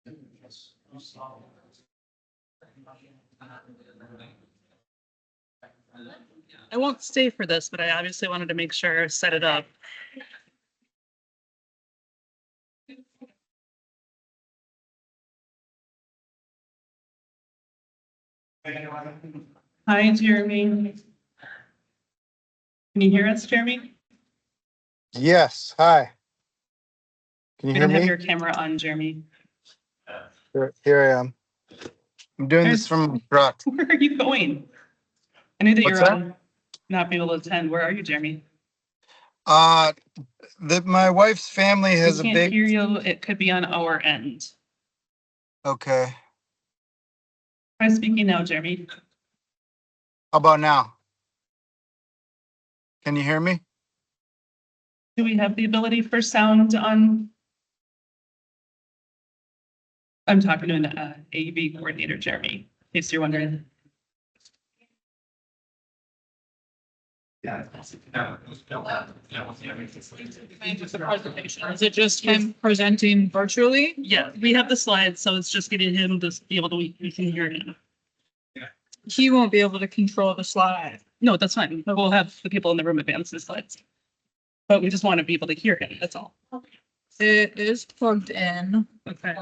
I won't stay for this, but I obviously wanted to make sure I set it up. Hi, Jeremy. Can you hear us, Jeremy? Yes. Hi. Can you We hear don't have me? your camera on, Jeremy. Here I am. I'm doing this from a truck. Where are you going? I knew that What's you're that? on not be able to attend. Where are you, Jeremy? My wife's family has We a can't big. hear you. It could be on our end. Okay. Try speaking now, Jeremy. How about now? Can you hear me? Do we have the ability for sound on? I'm talking to an AV coordinator, Jeremy, in case you're wondering. Is it just him presenting virtually? Yeah, we have the slides, so it's just getting him to be able to, we can hear him. He won't be able to control the slide. No, that's fine. We'll have the people in the room advance the slides. But we just want to be able to hear him, that's all. It is plugged in. Okay.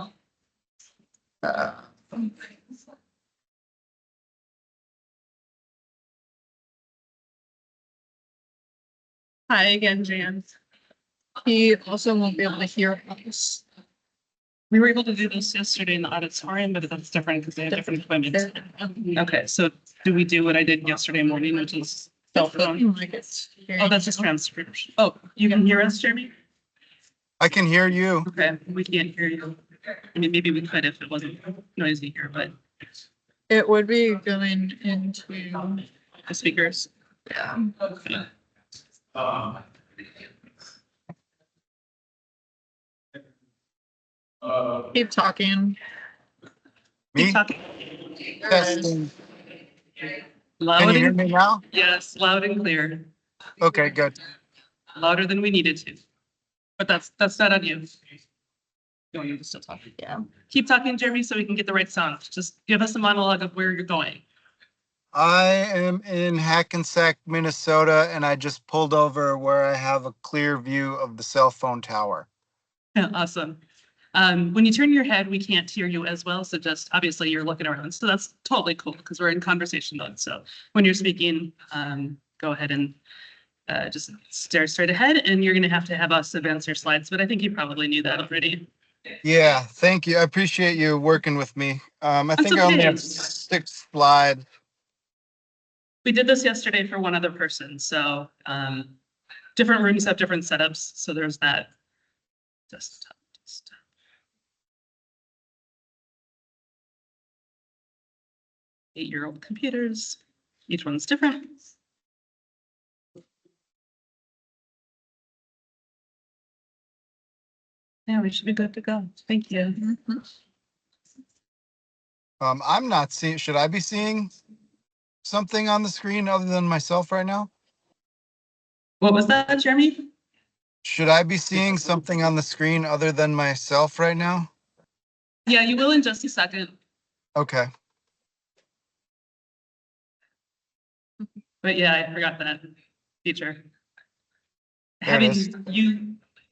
Hi again, Jan. He also won't be able to hear us. We were able to do this yesterday in the auditorium, but that's different because they have different equipment. Okay, so do we do what I did yesterday morning, which is cell phone? Oh, that's just transcription. Oh, you can hear us, Jeremy? I can hear you. Okay, we can't hear you. I mean, maybe we could if it wasn't noisy here, but It would be going into, the speakers. yeah. Okay. Keep talking. Me? Keep talking. Testing. Loud Can you hear and, me now? yes, loud and clear. Okay, good. Louder than we needed to. But that's not on you. You want you to still talk. Yeah. Keep talking, Jeremy, so we can get the right sound. Just give us a monologue of where you're going. I am in Hackensack, Minnesota, and I just pulled over where I have a clear view of the cell phone tower. Yeah, awesome. When you turn your head, we can't hear you as well. So just obviously you're looking around. So that's totally cool because we're in conversation mode. So when you're speaking, go ahead and just stare straight ahead, and you're going to have us advance your slides. But I think you probably knew that already. Yeah, thank you. I appreciate you working with me. I think I only okay. have 6 slides. We did this yesterday for one other person. So different rooms have different setups. So there's that. Desktop. 8-year-old computers. Each one's different. Yeah, we should be good to go. Thank you. I'm not seeing. Should I be seeing something on the screen other than myself right now? What was that, Jeremy? Should I be seeing something on the screen other than myself right now? Yeah, you will in just a second. Okay. But yeah, I forgot that feature. There it is.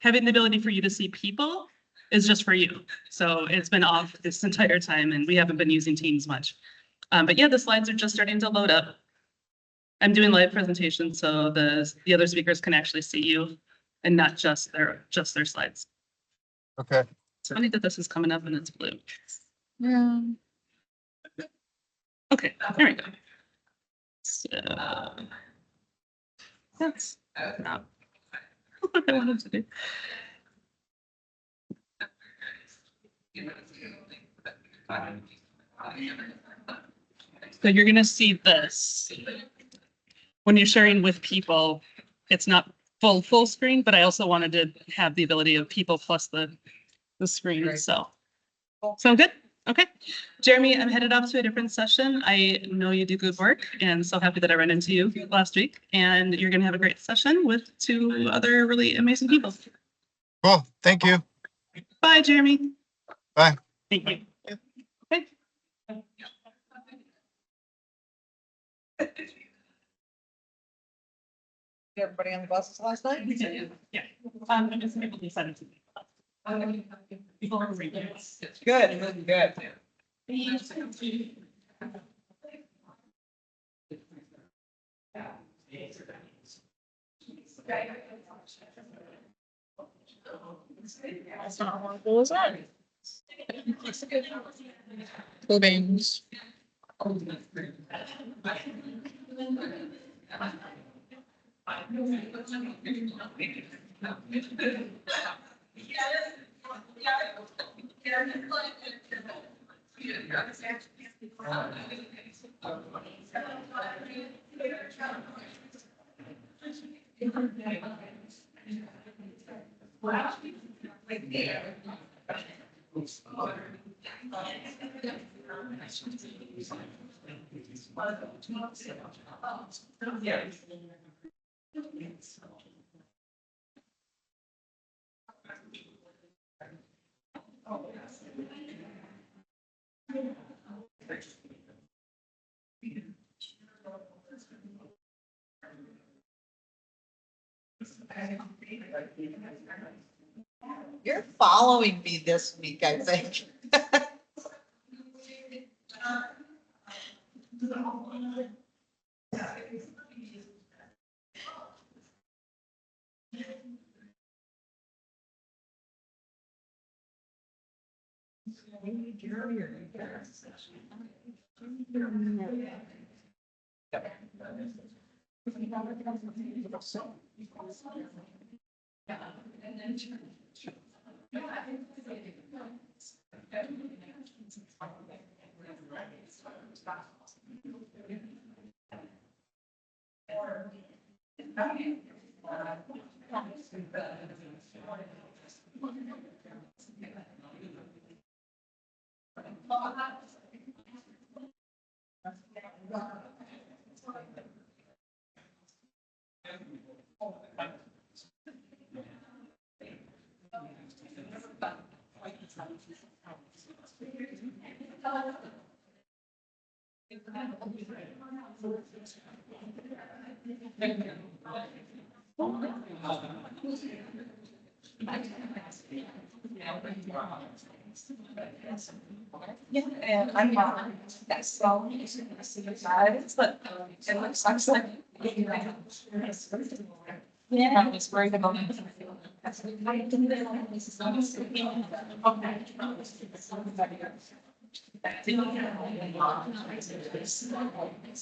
Having the ability for you to see people is just for you. So it's been off this entire time and we haven't been using Teams much. But yeah, the slides are just starting to load up. I'm doing live presentations so the other speakers can actually see you and not just their slides. Okay. It's funny that this is coming up and it's blue. Yeah. Okay, there we go. So that's not what I wanted to do. So you're gonna see this. When you're sharing with people, it's not full screen, but I also wanted to have the ability of people plus the screen, so. Sound good? Okay. Jeremy, I'm headed off to a different session. I know you do good work and so happy that I ran into you last week and you're gonna have a great session with 2 other really amazing people. Cool. Thank you. Bye, Jeremy. Bye. Thank you. Okay. Everybody on the buses last night? Yeah. I'm just able to send it to me. Good, good. That's not horrible, is that? Cobain's. You're following me this week, I think. Yeah, and I'm not, that's so, but it looks like. Yeah, I was worried about.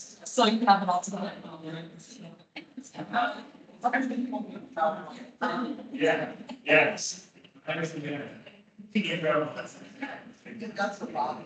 So you have it all to Yeah, yes. That's the problem.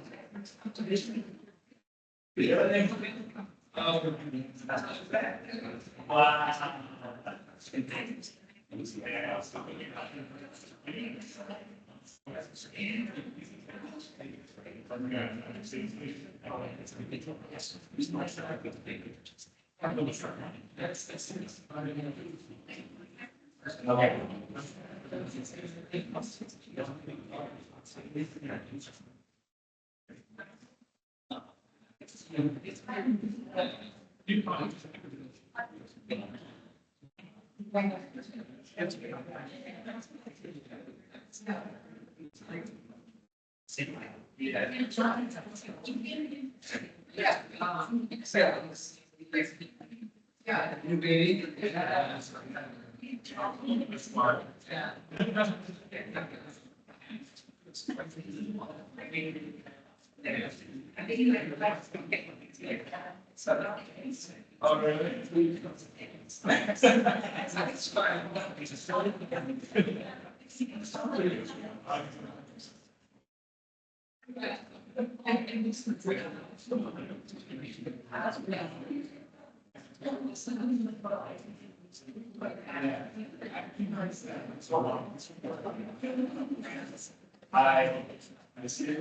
I see.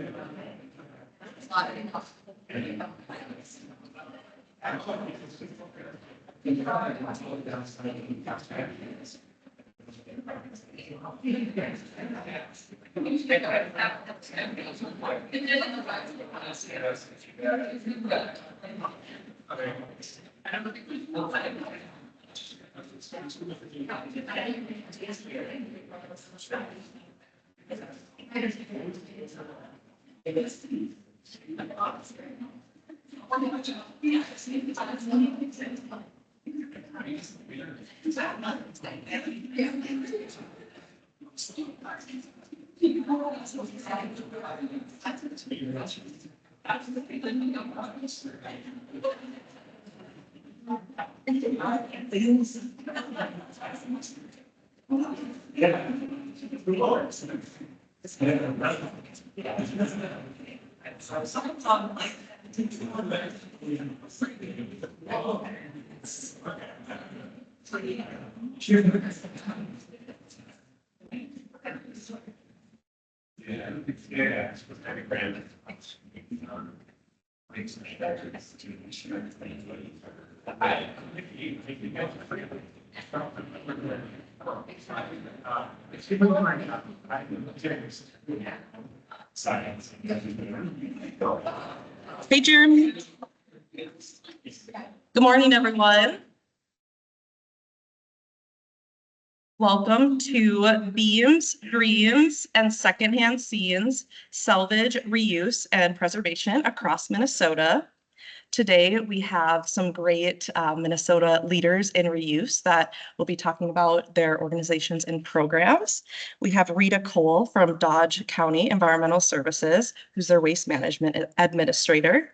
Hey, Jeremy. Good morning, everyone. Welcome to Beams, Dreams, and Secondhand Scenes, Salvage, Reuse, and Preservation across Minnesota. Today, we have some great Minnesota leaders in reuse that will be talking about their organizations and programs. We have Rita Cole from Dodge County Environmental Services, who's their waste management administrator.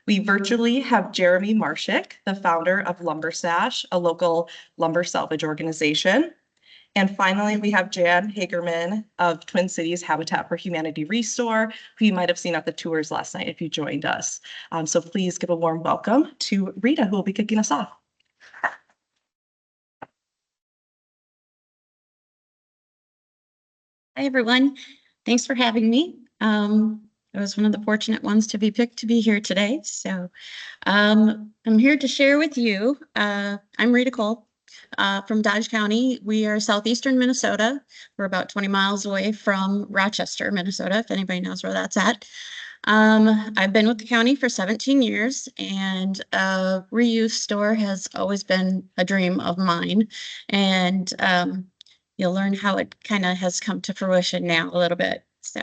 We virtually have Jeremy Marshik, the founder of Lumber Sash, a local lumber salvage organization. And finally, we have Jan Hagerman of Twin Cities Habitat for Humanity Restore, who you might have seen at the tours last night if you joined us. So please give a warm welcome to Rita, who will be kicking us off. Hi, everyone. Thanks for having me. I was one of the fortunate ones to be picked to be here today. So I'm here to share with you. I'm Rita Cole from Dodge County. We are southeastern Minnesota. We're about 20 miles away from Rochester, Minnesota, if anybody knows where that's at. I've been with the county for 17 years, and a reuse store has always been a dream of mine. And you'll learn how it kind of has come to fruition now a little bit. So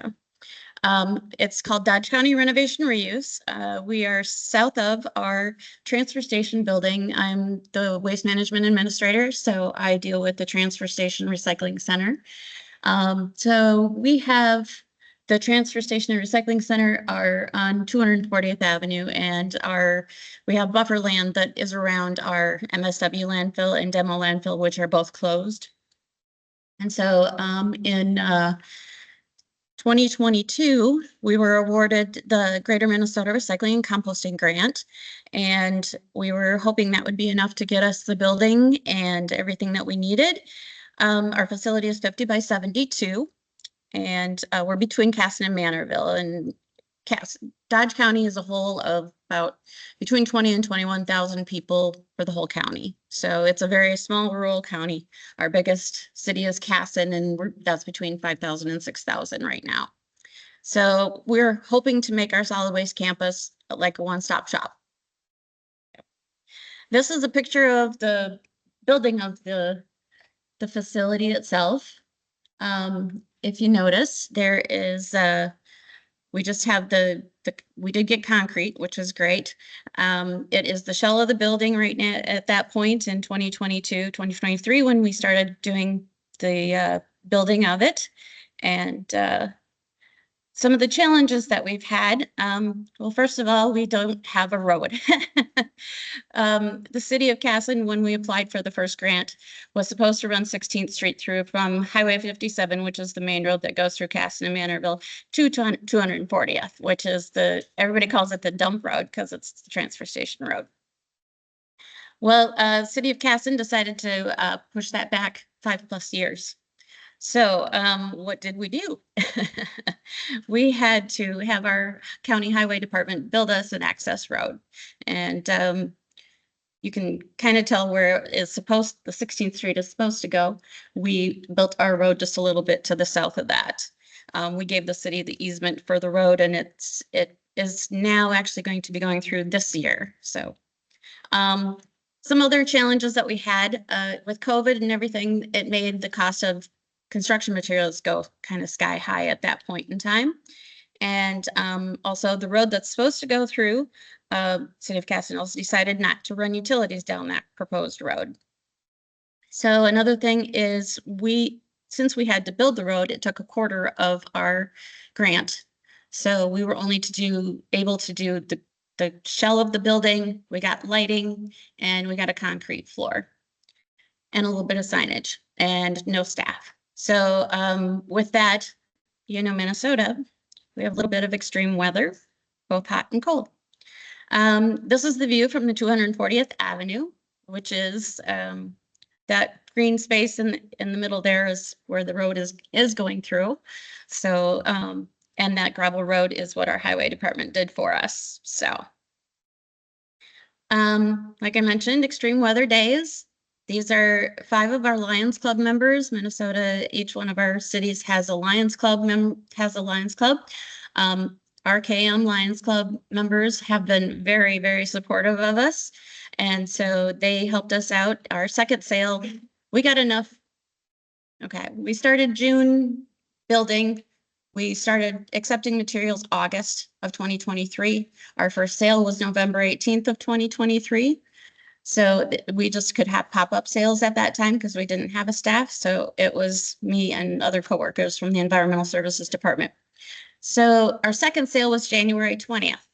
it's called Dodge County Renovation Reuse. We are south of our transfer station building. I'm the waste management administrator, so I deal with the transfer station recycling center. So we have the transfer station and recycling center are on 240th Avenue, and we have buffer land that is around our MSW landfill and demo landfill, which are both closed. And so in 2022, we were awarded the Greater Minnesota Recycling and Composting Grant, and we were hoping that would be enough to get us the building and everything that we needed. Our facility is 50 by 72, and we're between Casson and Manorville. And Dodge County is a whole of about between 20 and 21,000 people for the whole county. So it's a very small rural county. Our biggest city is Casson, and that's between 5,000 and 6,000 right now. So we're hoping to make our solid waste campus like a one-stop shop. This is a picture of the building of the facility itself. If you notice, there is we just have we did get concrete, which is great. It is the shell of the building right now at that point in 2022, 2023, when we started doing the building of it. And some of the challenges that we've had, well, first of all, we don't have a road. The city of Casson, when we applied for the first grant, was supposed to run 16th Street through from Highway 57, which is the main road that goes through Casson and Manorville, to 240th, which is everybody calls it the dump road because it's the transfer station road. Well, city of Casson decided to push that back 5+ years. So what did we do? We had to have our county highway department build us an access road. And, you can kind of tell where it's supposed, the 16th Street is supposed to go. We built our road just a little bit to the south of that. We gave the city the easement for the road, and it is now actually going to be going through this year. So some other challenges that we had with COVID and everything, it made the cost of construction materials go kind of sky high at that point in time. And also the road that's supposed to go through, City of Castanels decided not to run utilities down that proposed road. So another thing is since we had to build the road, it took a quarter of our grant. So we were only able to do the shell of the building, we got lighting, and we got a concrete floor and a little bit of signage and no staff. So with that, Minnesota, we have a little bit of extreme weather, both hot and cold. This is the view from the 240th Avenue, which is that green space in the middle there is where the road is going through. So, and that gravel road is what our highway department did for us. So, like I mentioned, extreme weather days. These are 5 of our Lions Club members. Minnesota, each one of our cities has a Lions Club. RKM Lions Club members have been very, very supportive of us. And so they helped us out. Our second sale, we got enough. Okay, we started June building. We started accepting materials August of 2023. Our first sale was November 18th of 2023. So we just could have pop-up sales at that time because we didn't have a staff. So it was me and other coworkers from the Environmental Services Department. So our second sale was January 20th,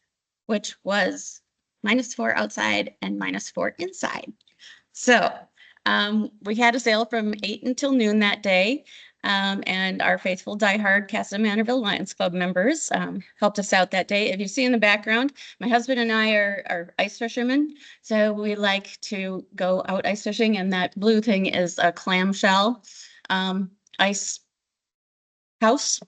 which was -4 outside and -4 inside. So we had a sale from 8 until noon that day. And our faithful diehard Casa Manorville Lions Club members helped us out that day. If you see in the background, my husband and I are ice fishermen. So we like to go out ice fishing, and that blue thing is a clamshell ice house.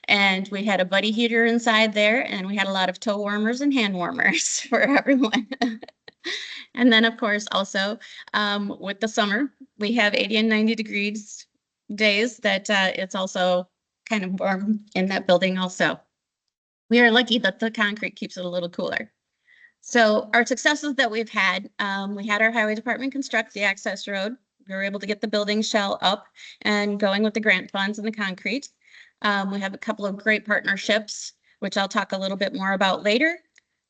And we had a buddy heater inside there, and we had a lot of toe warmers and hand warmers for everyone. And then, of course, also with the summer, we have 80 and 90 degrees days that it's also kind of warm in that building also. We are lucky that the concrete keeps it a little cooler. So our successes that we've had, we had our highway department construct the access road. We were able to get the building shell up and going with the grant funds and the concrete. We have a couple of great partnerships, which I'll talk a little bit more about later.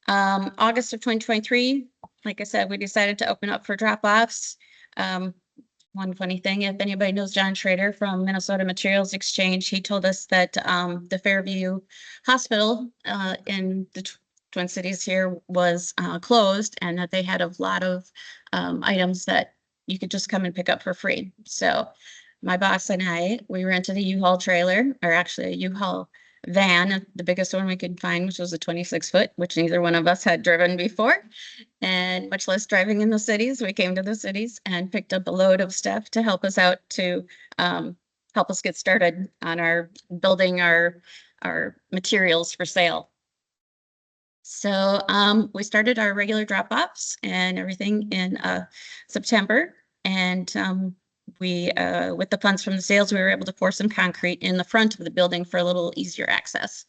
August of 2023, like I said, we decided to open up for drop-offs. One funny thing, if anybody knows John Schrader from Minnesota Materials Exchange, he told us that the Fairview Hospital in the Twin Cities here was closed, and that they had a lot of items that you could just come and pick up for free. So my boss and I, we rented a U-Haul trailer, or actually a U-Haul van, the biggest one we could find, which was a 26-foot, which neither one of us had driven before, and much less driving in the cities. We came to the cities and picked up a load of stuff to help us out to help us get started on our building our materials for sale. So we started our regular drop-offs and everything in September, and we, with the funds from the sales, we were able to pour some concrete in the front of the building for a little easier access.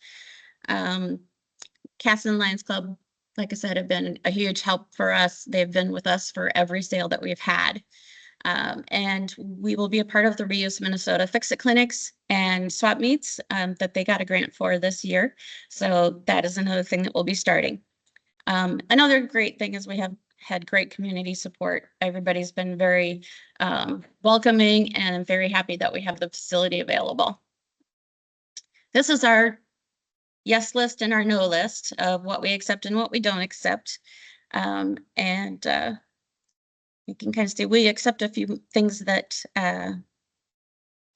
Casson Lions Club, like I said, have been a huge help for us. They've been with us for every sale that we've had. And we will be a part of the Reuse Minnesota Fix-It clinics and swap meets that they got a grant for this year. So that is another thing that we'll be starting. Another great thing is we have had great community support. Everybody's been very welcoming, and I'm very happy that we have the facility available. This is our yes list and our no list of what we accept and what we don't accept. And you can kind of see we accept a few things that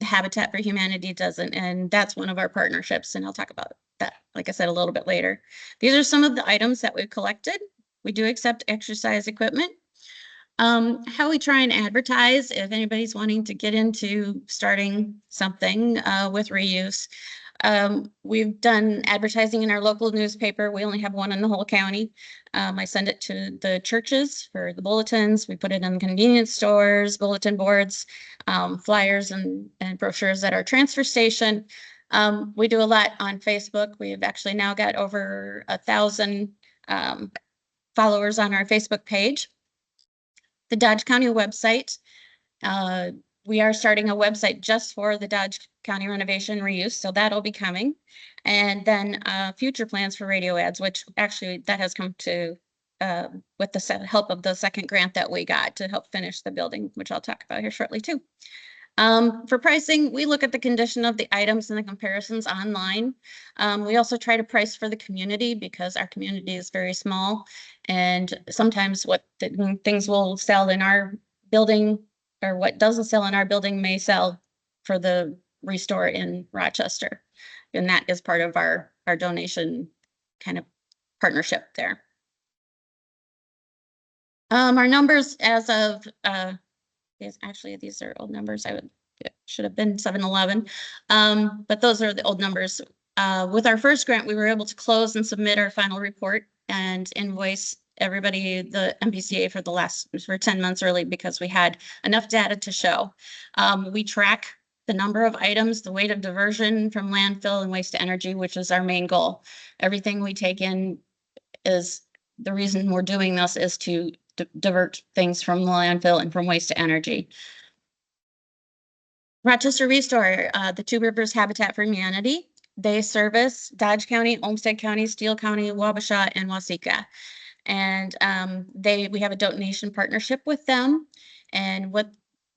Habitat for Humanity doesn't, and that's one of our partnerships, and I'll talk about that, like I said, a little bit later. These are some of the items that we've collected. We do accept exercise equipment. How we try and advertise, if anybody's wanting to get into starting something with reuse, We've done advertising in our local newspaper. We only have one in the whole county. I send it to the churches for the bulletins. We put it in convenience stores, bulletin boards, flyers and brochures at our transfer station. We do a lot on Facebook. We've actually now got over 1,000 followers on our Facebook page. The Dodge County website. We are starting a website just for the Dodge County renovation reuse, so that'll be coming. And then future plans for radio ads, which actually that has come to with the help of the second grant that we got to help finish the building, which I'll talk about here shortly too. For pricing, we look at the condition of the items and the comparisons online. We also try to price for the community because our community is very small. And sometimes what things will sell in our building or what doesn't sell in our building may sell for the restore in Rochester. And that is part of our donation kind of partnership there. Our numbers as of, these are old numbers. It should have been 7-11. But those are the old numbers. With our first grant, we were able to close and submit our final report and invoice everybody, the MPCA for 10 months early because we had enough data to show. We track the number of items, the weight of diversion from landfill and waste to energy, which is our main goal. Everything we take in is the reason we're doing this is to divert things from the landfill and from waste to energy. Rochester Restore, the Two Rivers Habitat for Humanity. They service Dodge County, Olmsted County, Steele County, Wabasha, and Waseca. And we have a donation partnership with them. And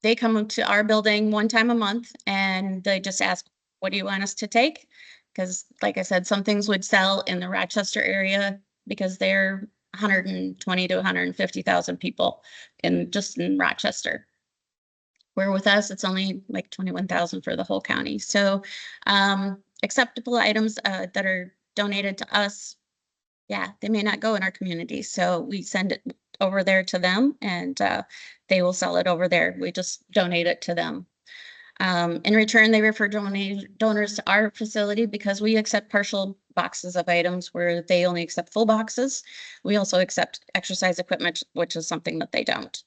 they come to our building one time a month and they just ask, what do you want us to take? Because like I said, some things would sell in the Rochester area because they're 120 to 150,000 people just in Rochester. Where with us, it's only like 21,000 for the whole county. So acceptable items that are donated to us, yeah, they may not go in our community. So we send it over there to them and they will sell it over there. We just donate it to them. In return, they refer donors to our facility because we accept partial boxes of items where they only accept full boxes. We also accept exercise equipment, which is something that they don't.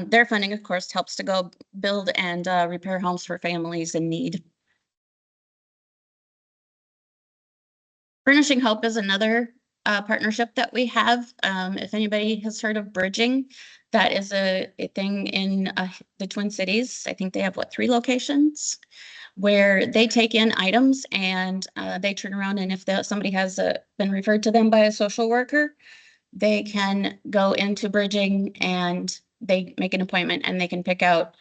Their funding, of course, helps to go build and repair homes for families in need. Furnishing Hope is another partnership that we have. If anybody has heard of bridging, that is a thing in the Twin Cities. I think they have 3 locations where they take in items and they turn around, and if somebody has been referred to them by a social worker, they can go into bridging and they make an appointment and they can pick out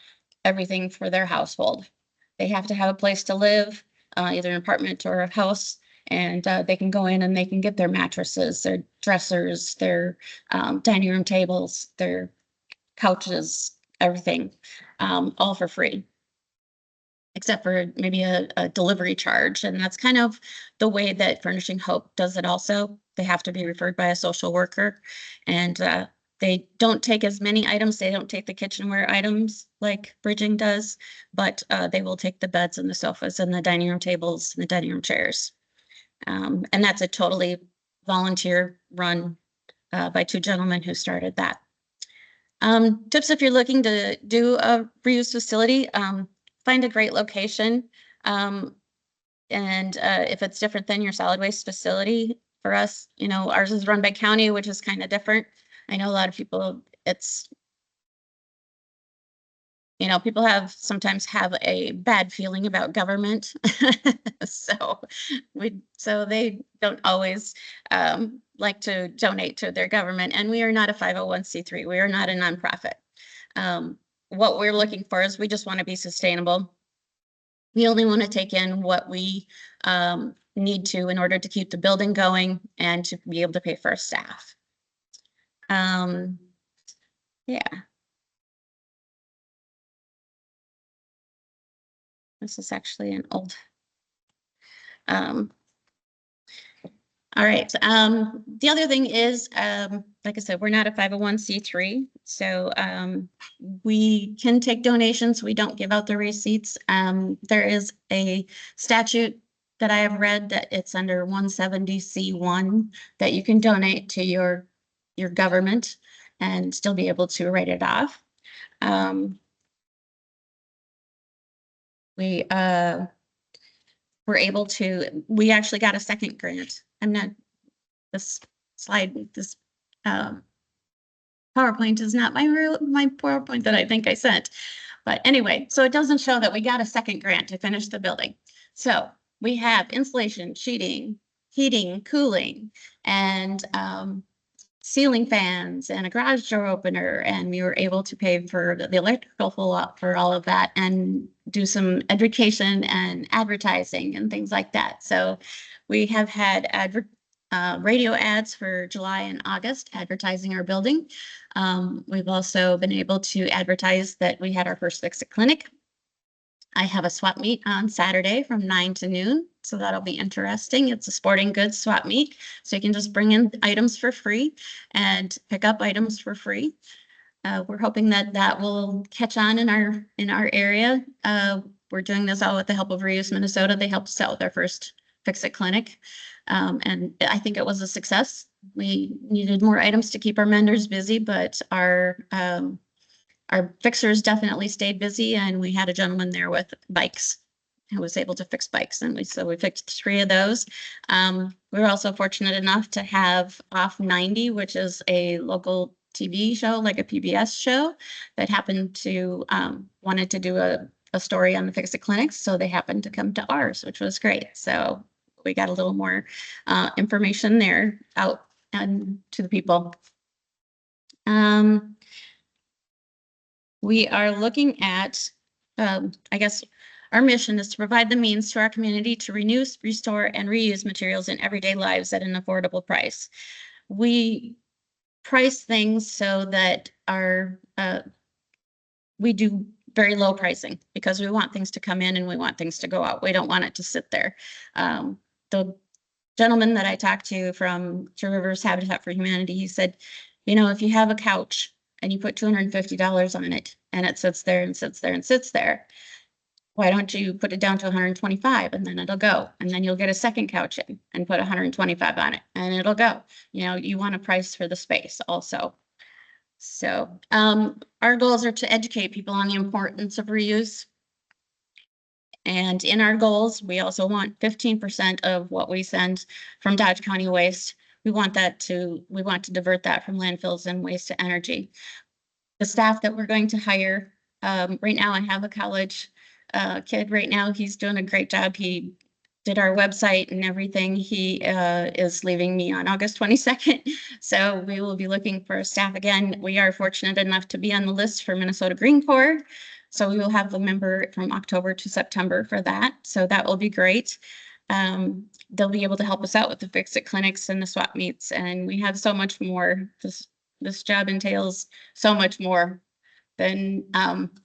everything for their household. They have to have a place to live, either an apartment or a house, and they can go in and they can get their mattresses, their dressers, their dining room tables, their couches, everything, all for free. Except for maybe a delivery charge. And that's kind of the way that Furnishing Hope does it also. They have to be referred by a social worker. And they don't take as many items. They don't take the kitchenware items like bridging does, but they will take the beds and the sofas and the dining room tables and the dining room chairs. And that's a totally volunteer run by 2 gentlemen who started that. Tips if you're looking to do a reuse facility, find a great location. And if it's different than your solid waste facility, for us, ours is run by county, which is kind of different. I know a lot of people, people sometimes have a bad feeling about government. So they don't always like to donate to their government. And we are not a 501c3. We are not a nonprofit. What we're looking for is we just want to be sustainable. We only want to take in what we need to in order to keep the building going and to be able to pay for our staff. Yeah. This is actually an old. All right. The other thing is, like I said, we're not a 501c3, so we can take donations. We don't give out the receipts. There is a statute that I have read that it's under 170C1 that you can donate to your government and still be able to write it off. We were able to, we actually got a second grant. I'm not, this slide, this PowerPoint is not my PowerPoint that I think I sent. But anyway, so it doesn't show that we got a second grant to finish the building. So we have insulation, sheeting, heating, cooling, and ceiling fans and a garage door opener. And we were able to pay for the electrical for all of that and do some education and advertising and things like that. So we have had radio ads for July and August advertising our building. We've also been able to advertise that we had our first Fix-It clinic. I have a swap meet on Saturday from 9 to noon, so that'll be interesting. It's a sporting goods swap meet, so you can just bring in items for free and pick up items for free. We're hoping that that will catch on in our area. We're doing this all with the help of Reuse Minnesota. They helped us out with our first Fix-It clinic, and I think it was a success. We needed more items to keep our vendors busy, but our fixers definitely stayed busy, and we had a gentleman there with bikes who was able to fix bikes, and we fixed 3 of those. We were also fortunate enough to have Off 90, which is a local TV show, like a PBS show, that happened to wanted to do a story on the Fix-It clinics, so they happened to come to ours, which was great. So we got a little more information there out and to the people. We are looking at, I guess, our mission is to provide the means to our community to renew, restore, and reuse materials in everyday lives at an affordable price. We price things so that we do very low pricing because we want things to come in and we want things to go out. We don't want it to sit there. The gentleman that I talked to from Two Rivers Habitat for Humanity, he said, you know, if you have a couch and you put $250 on it and it sits there and sits there and sits there, why don't you put it down to 125 and then it'll go, and then you'll get a second couch in and put 125 on it and it'll go. You know, you want a price for the space also. So our goals are to educate people on the importance of reuse. And in our goals, we also want 15% of what we send from Dodge County Waste. We want to divert that from landfills and waste to energy. The staff that we're going to hire, right now I have a college kid right now. He's doing a great job. He did our website and everything. He is leaving me on August 22nd. So we will be looking for staff again. We are fortunate enough to be on the list for Minnesota Green Corps. So we will have a member from October to September for that. So that will be great. They'll be able to help us out with the Fix-It clinics and the swap meets. And we have so much more. This job entails so much more than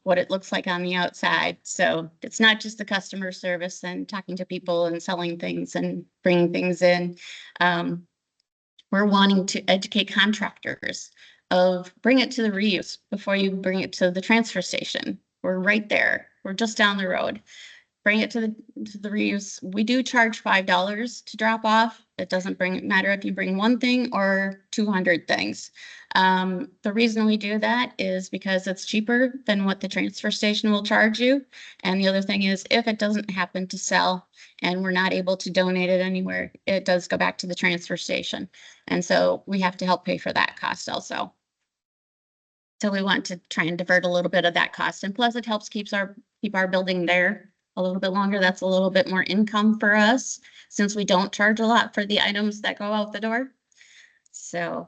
what it looks like on the outside. So it's not just the customer service and talking to people and selling things and bringing things in. We're wanting to educate contractors of bring it to the reuse before you bring it to the transfer station. We're right there. We're just down the road. Bring it to the reuse. We do charge $5 to drop off. It doesn't matter if you bring one thing or 200 things. The reason we do that is because it's cheaper than what the transfer station will charge you. And the other thing is, if it doesn't happen to sell and we're not able to donate it anywhere, it does go back to the transfer station. And so we have to help pay for that cost also. So we want to try and divert a little bit of that cost. And plus it helps keep our building there a little bit longer. That's a little bit more income for us since we don't charge a lot for the items that go out the door. So,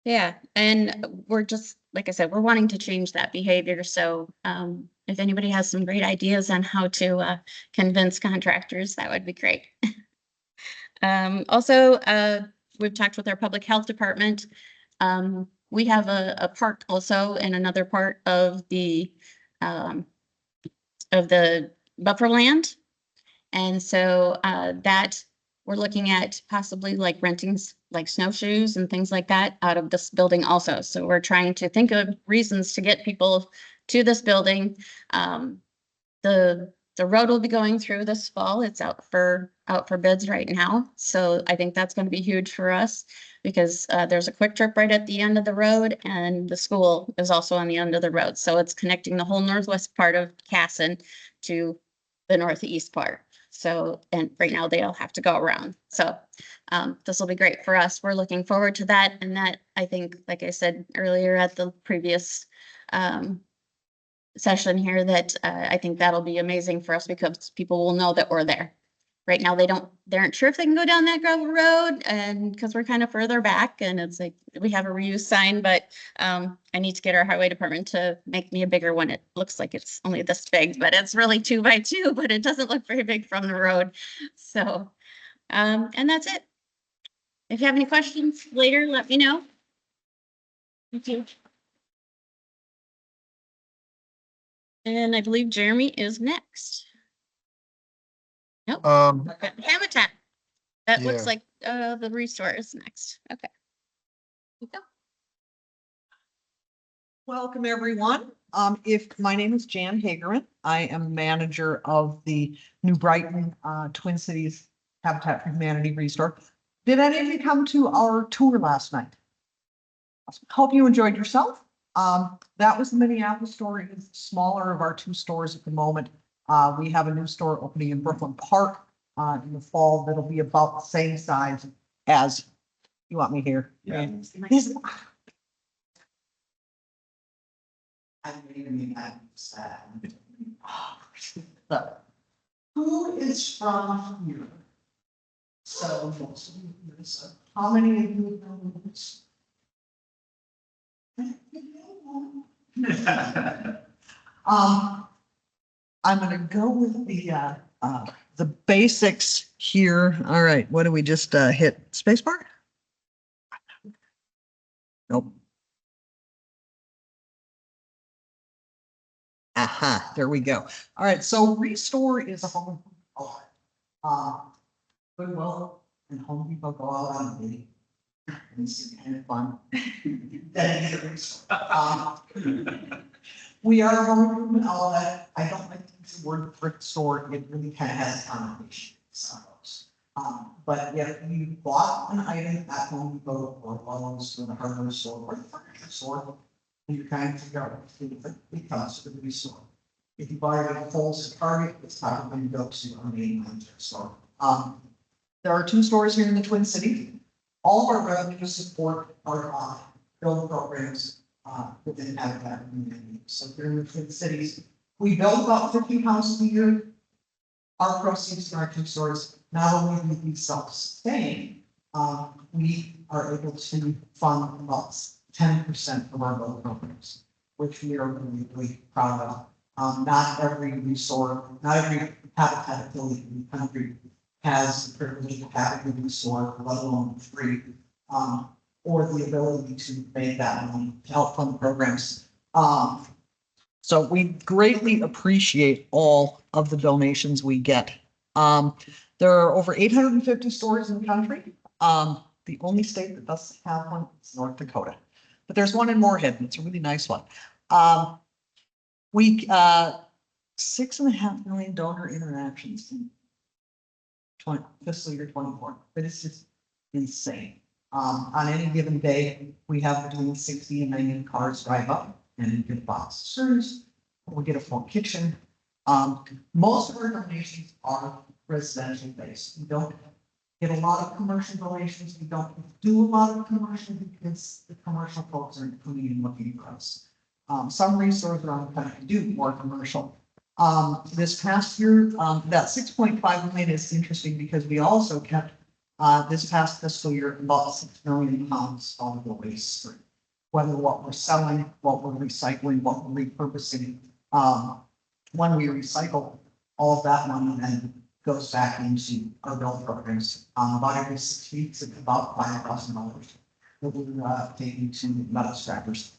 yeah, and we're just, like I said, we're wanting to change that behavior. So if anybody has some great ideas on how to convince contractors, that would be great. Also, we've talked with our public health department. We have a park also in another part of the buffer land. And so that we're looking at possibly like renting like snowshoes and things like that out of this building also. So we're trying to think of reasons to get people to this building. The The road will be going through this fall. It's out for bids right now. So I think that's going to be huge for us because there's a quick trip right at the end of the road and the school is also on the end of the road. So it's connecting the whole northwest part of Casson to the northeast part. So, and right now they all have to go around. So this will be great for us. We're looking forward to that. And that, I think, like I said earlier at the previous session here, that I think that'll be amazing for us because people will know that we're there. Right now, they aren't sure if they can go down that gravel road and because we're kind of further back and it's like, we have a reuse sign, but I need to get our highway department to make me a bigger one. It looks like it's only this big, but it's really 2 by 2, but it doesn't look very big from the road. So, and that's it. If you have any questions later, let me know. Thank you. And I believe Jeremy is next. Nope, Habitat. That Yeah. looks like the resource next. Okay. Here you go. Welcome, everyone. If my name is Jan Hagerman, I am manager of the New Brighton Twin Cities Habitat for Humanity Restore. Did any of you come to our tour last night? Hope you enjoyed yourself. That was the Minneapolis store. It is the smaller of our 2 stores at the moment. We have a new store opening in Brooklyn Park in the fall that'll be about the same size as, you want me here? Yeah. This- So, who is from here? So, most of you, so how many of you know this? I'm gonna go with the basics here. All right, what do we just hit? Spacebar? Nope. Aha, there we go. All right, so Restore is a home. Goodwill and Home Depot go out on a date. It's kind of fun. We are a home improvement outlet. I don't like to use the word thrift store. It really kind of has a connotation. But if you bought an item at Home Depot or Lowe's or the hardware store or the furniture store, and you're trying to figure out what to do with it, it comes to the restore. If you buy it at Kohl's or Target, it's probably going to go to our main store. There are 2 stores here in the Twin Cities. All of our revenues support our build programs within Habitat for Humanity. So here in the Twin Cities, we build about 50 houses a year. Our proceeds from our 2 stores, not only do we self-sustain, we are able to fund about 10% of our build programs, which we are really, really proud of. Not every resort, not every Habitat affiliate in the country has the privilege of having a resort, let alone free, or the ability to make that money to help fund the programs. So we greatly appreciate all of the donations we get. There are over 850 stores in the country. The only state that doesn't have one is North Dakota, but there's one in Moorhead, and it's a really nice one. We 6.5 million donor interactions in fiscal year 24. But it's just insane. On any given day, we have between 60 and 90 cars drive up and get boxes. We get a full kitchen. Most of our donations are residential based. We don't get a lot of commercial donations. We don't do a lot of commercial because the commercial folks aren't coming and looking for us. Some resources around the country do more commercial. This past year, that 6.5 million is interesting because we also kept this past fiscal year about 6 million pounds of the waste stream. Whether what we're selling, what we're recycling, what we're repurposing. When we recycle, all of that money then goes back into our build programs. About every 6 weeks, it's about $5,000 that we're taking to metal scrappers.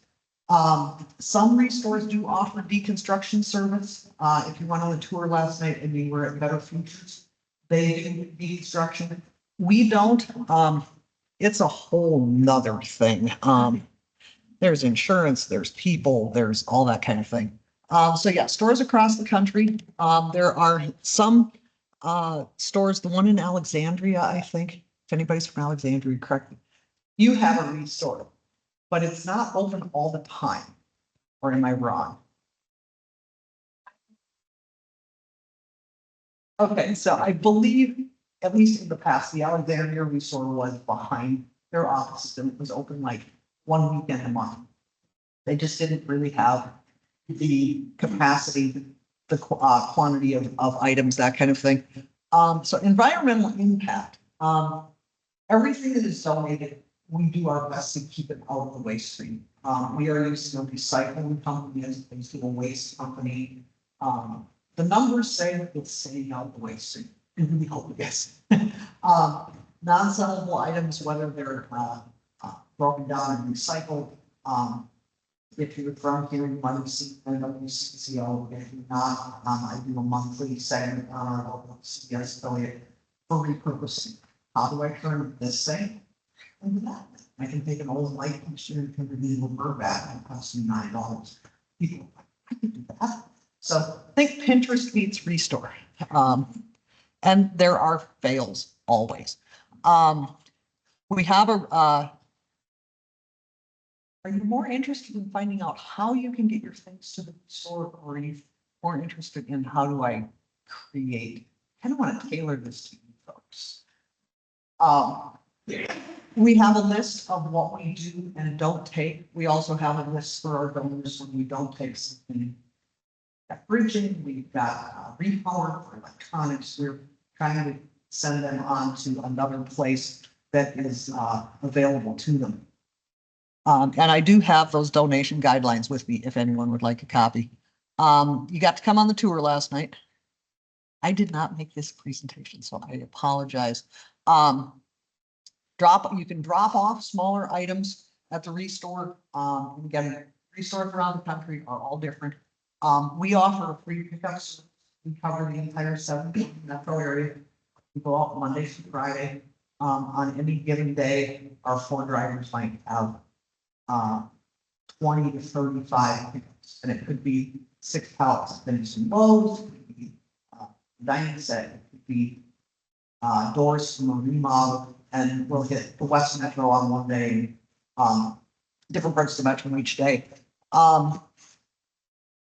Some restores do offer deconstruction service. If you went on the tour last night and you were at Better Futures, they do deconstruction. We don't. It's a whole nother thing. There's insurance, there's people, there's all that kind of thing. So yeah, stores across the country. There are some stores, the one in Alexandria, I think, if anybody's from Alexandria, correct me. You have a restore, but it's not open all the time. Or am I wrong? Okay, so I believe, at least in the past, the Alexandria restore was behind their offices and it was open like one weekend a month. They just didn't really have the capacity, the quantity of items, that kind of thing. So environmental impact, everything that is donated, we do our best to keep it out of the waste stream. We are using a recycling company as opposed to a waste company. The numbers say that it's staying out of the waste stream. And we hope it is. Non-sellable items, whether they're broken down and recycled. If you're from here, you might have seen WCCO. If you're not, I do a monthly segment on our local CBS affiliate for repurposing. How do I turn this thing into that? I can take an old light fixture and turn it into a bird bath and it costs me $9. People, I can do that. So think Pinterest meets Restore. And there are fails always. We have a, are you more interested in finding out how you can get your things to the store, or are you more interested in how do I create? I kind of want to tailor this to you folks. We have a list of what we do and don't take. We also have a list for our donors when we don't take something. Got bridging, we've got repower for electronics. We're trying to send them on to another place that is available to them. And I do have those donation guidelines with me if anyone would like a copy. You got to come on the tour last night. I did not make this presentation, so I apologize. You can drop off smaller items at the restore. Again, restores around the country are all different. We offer a free pickup service. We cover the entire 7 metro area. We go out Monday through Friday. On any given day, our 4 drivers might have 20 to 35 pickups, and it could be 6 pallets, then some loads, it could be dining set, it could be doors from a remodel, and we'll hit the West Metro on one day, different parts of the metro each day.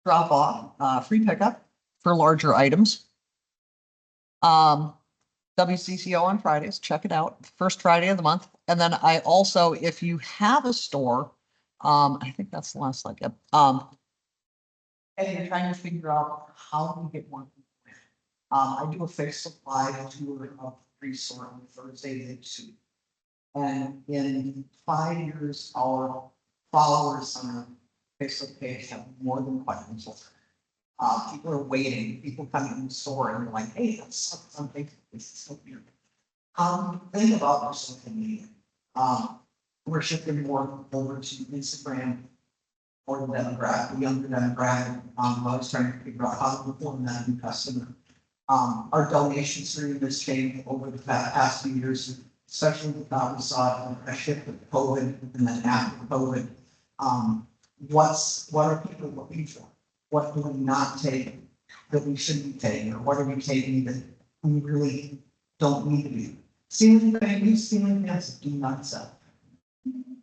Drop off, free pickup for larger items. WCCO on Fridays, check it out, first Friday of the month. And then I also, if you have a store, I think that's the last slide, yep. And you're trying to figure out how to get one. I do a fixed supply tour of Restore on Thursday at 2. And in 5 years, our followers on our Facebook page have more than quite themselves. People are waiting, people coming in the store and they're like, hey, that's something, this is so weird. Think about our social media. We're shifting more over to Instagram for the demographic, the younger demographic. I was trying to figure out how to perform that new customer. Our donation stream has changed over the past few years, especially because we saw a shift with COVID and then after COVID. What are people looking for? What do we not take that we shouldn't be taking, or what are we taking that we really don't need to be? Ceiling fans do not sell.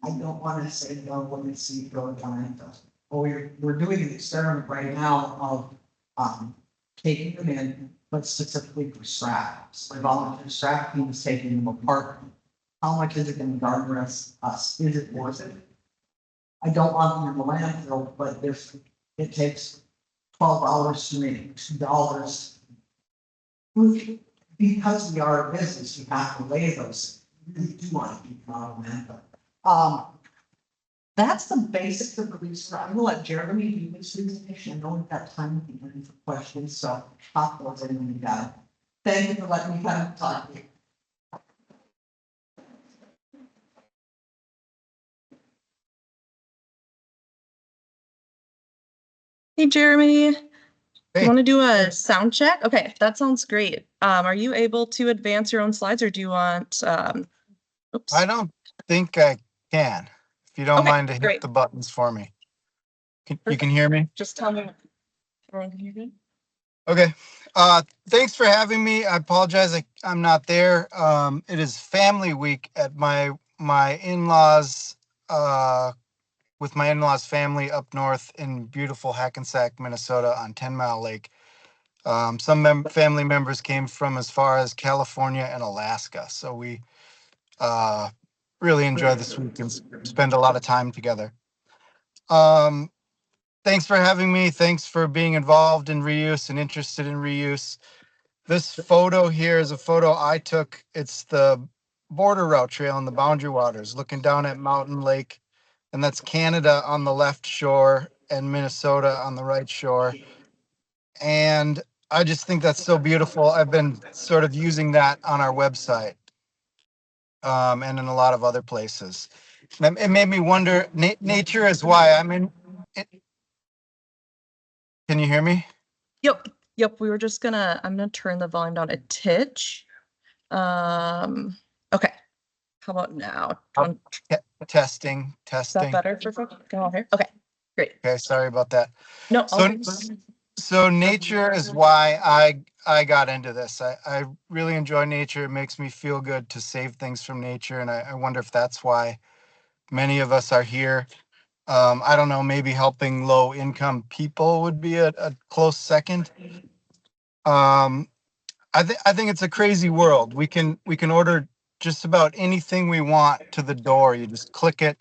I don't want to say no when it's see go down. Well, we're doing an experiment right now of taking them in, but specifically for scrap. So my volunteer scrap team is taking them apart. How much is it going to garner us? Is it worth it? I don't want them in the landfill, but if it takes $12 to make $2, because we are a business, you have to weigh those. You really do want to keep them out of landfill. That's the basics of the research. I'm gonna let Jeremy do this presentation. I know we've got time at the end for questions, so talk about it when you got it. Thank you for letting me kind of talk to you. Hey, Jeremy, Hey. you want to do a sound check? Okay, that sounds great. Are you able to advance your own slides, or do you want, oops. I don't think I can. If you don't Okay, mind to hit great. the buttons for me. You can hear me? Just tell me. Everyone can hear good? Okay. Thanks for having me. I apologize. I'm not there. It is family week at my in-laws, with my in-laws family up north in beautiful Hackensack, Minnesota on 10 Mile Lake. Some family members came from as far as California and Alaska. So we uh, really enjoy this week and spend a lot of time together. Um, Thanks for having me. Thanks for being involved in reuse and interested in reuse. This photo here is a photo I took. It's the border route trail in the Boundary Waters, looking down at Mountain Lake, and that's Canada on the left shore and Minnesota on the right shore. And I just think that's so beautiful. I've been sort of using that on our website, and in a lot of other places. It made me wonder, nature is why I'm in. Can you hear me? Yep. Yep. I'm gonna turn the volume down a titch. Okay. How about now? Testing. Is that better for folks? Can all hear? Okay, great. Okay, sorry about that. No, So, so nature is why I got into this. I really enjoy nature. It makes me feel good to save things from nature, and I wonder if that's why many of us are here. I don't know, maybe helping low income people would be a close second. I think it's a crazy world. We can order just about anything we want to the door. You just click it.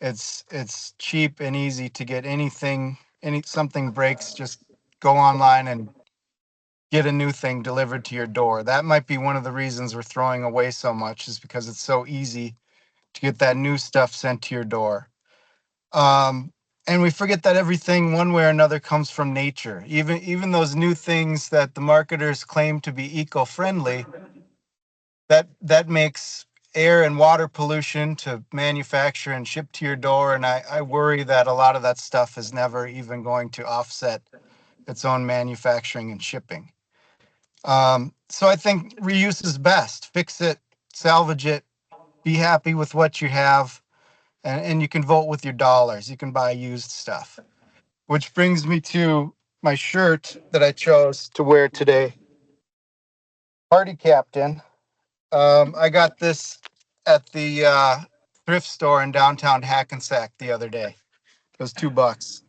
It's cheap and easy to get anything. Something breaks, just go online and get a new thing delivered to your door. That might be one of the reasons we're throwing away so much, is because it's so easy to get that new stuff sent to your door. And we forget that everything, one way or another, comes from nature. Even those new things that the marketers claim to be eco-friendly, that makes air and water pollution to manufacture and ship to your door. And I worry that a lot of that stuff is never even going to offset its own manufacturing and shipping. So I think reuse is best. Fix it, salvage it, be happy with what you have, and you can vote with your dollars. You can buy used stuff. Which brings me to my shirt that I chose to wear today. Party Captain. I got this at the thrift store in downtown Hackensack the other day. It was $2.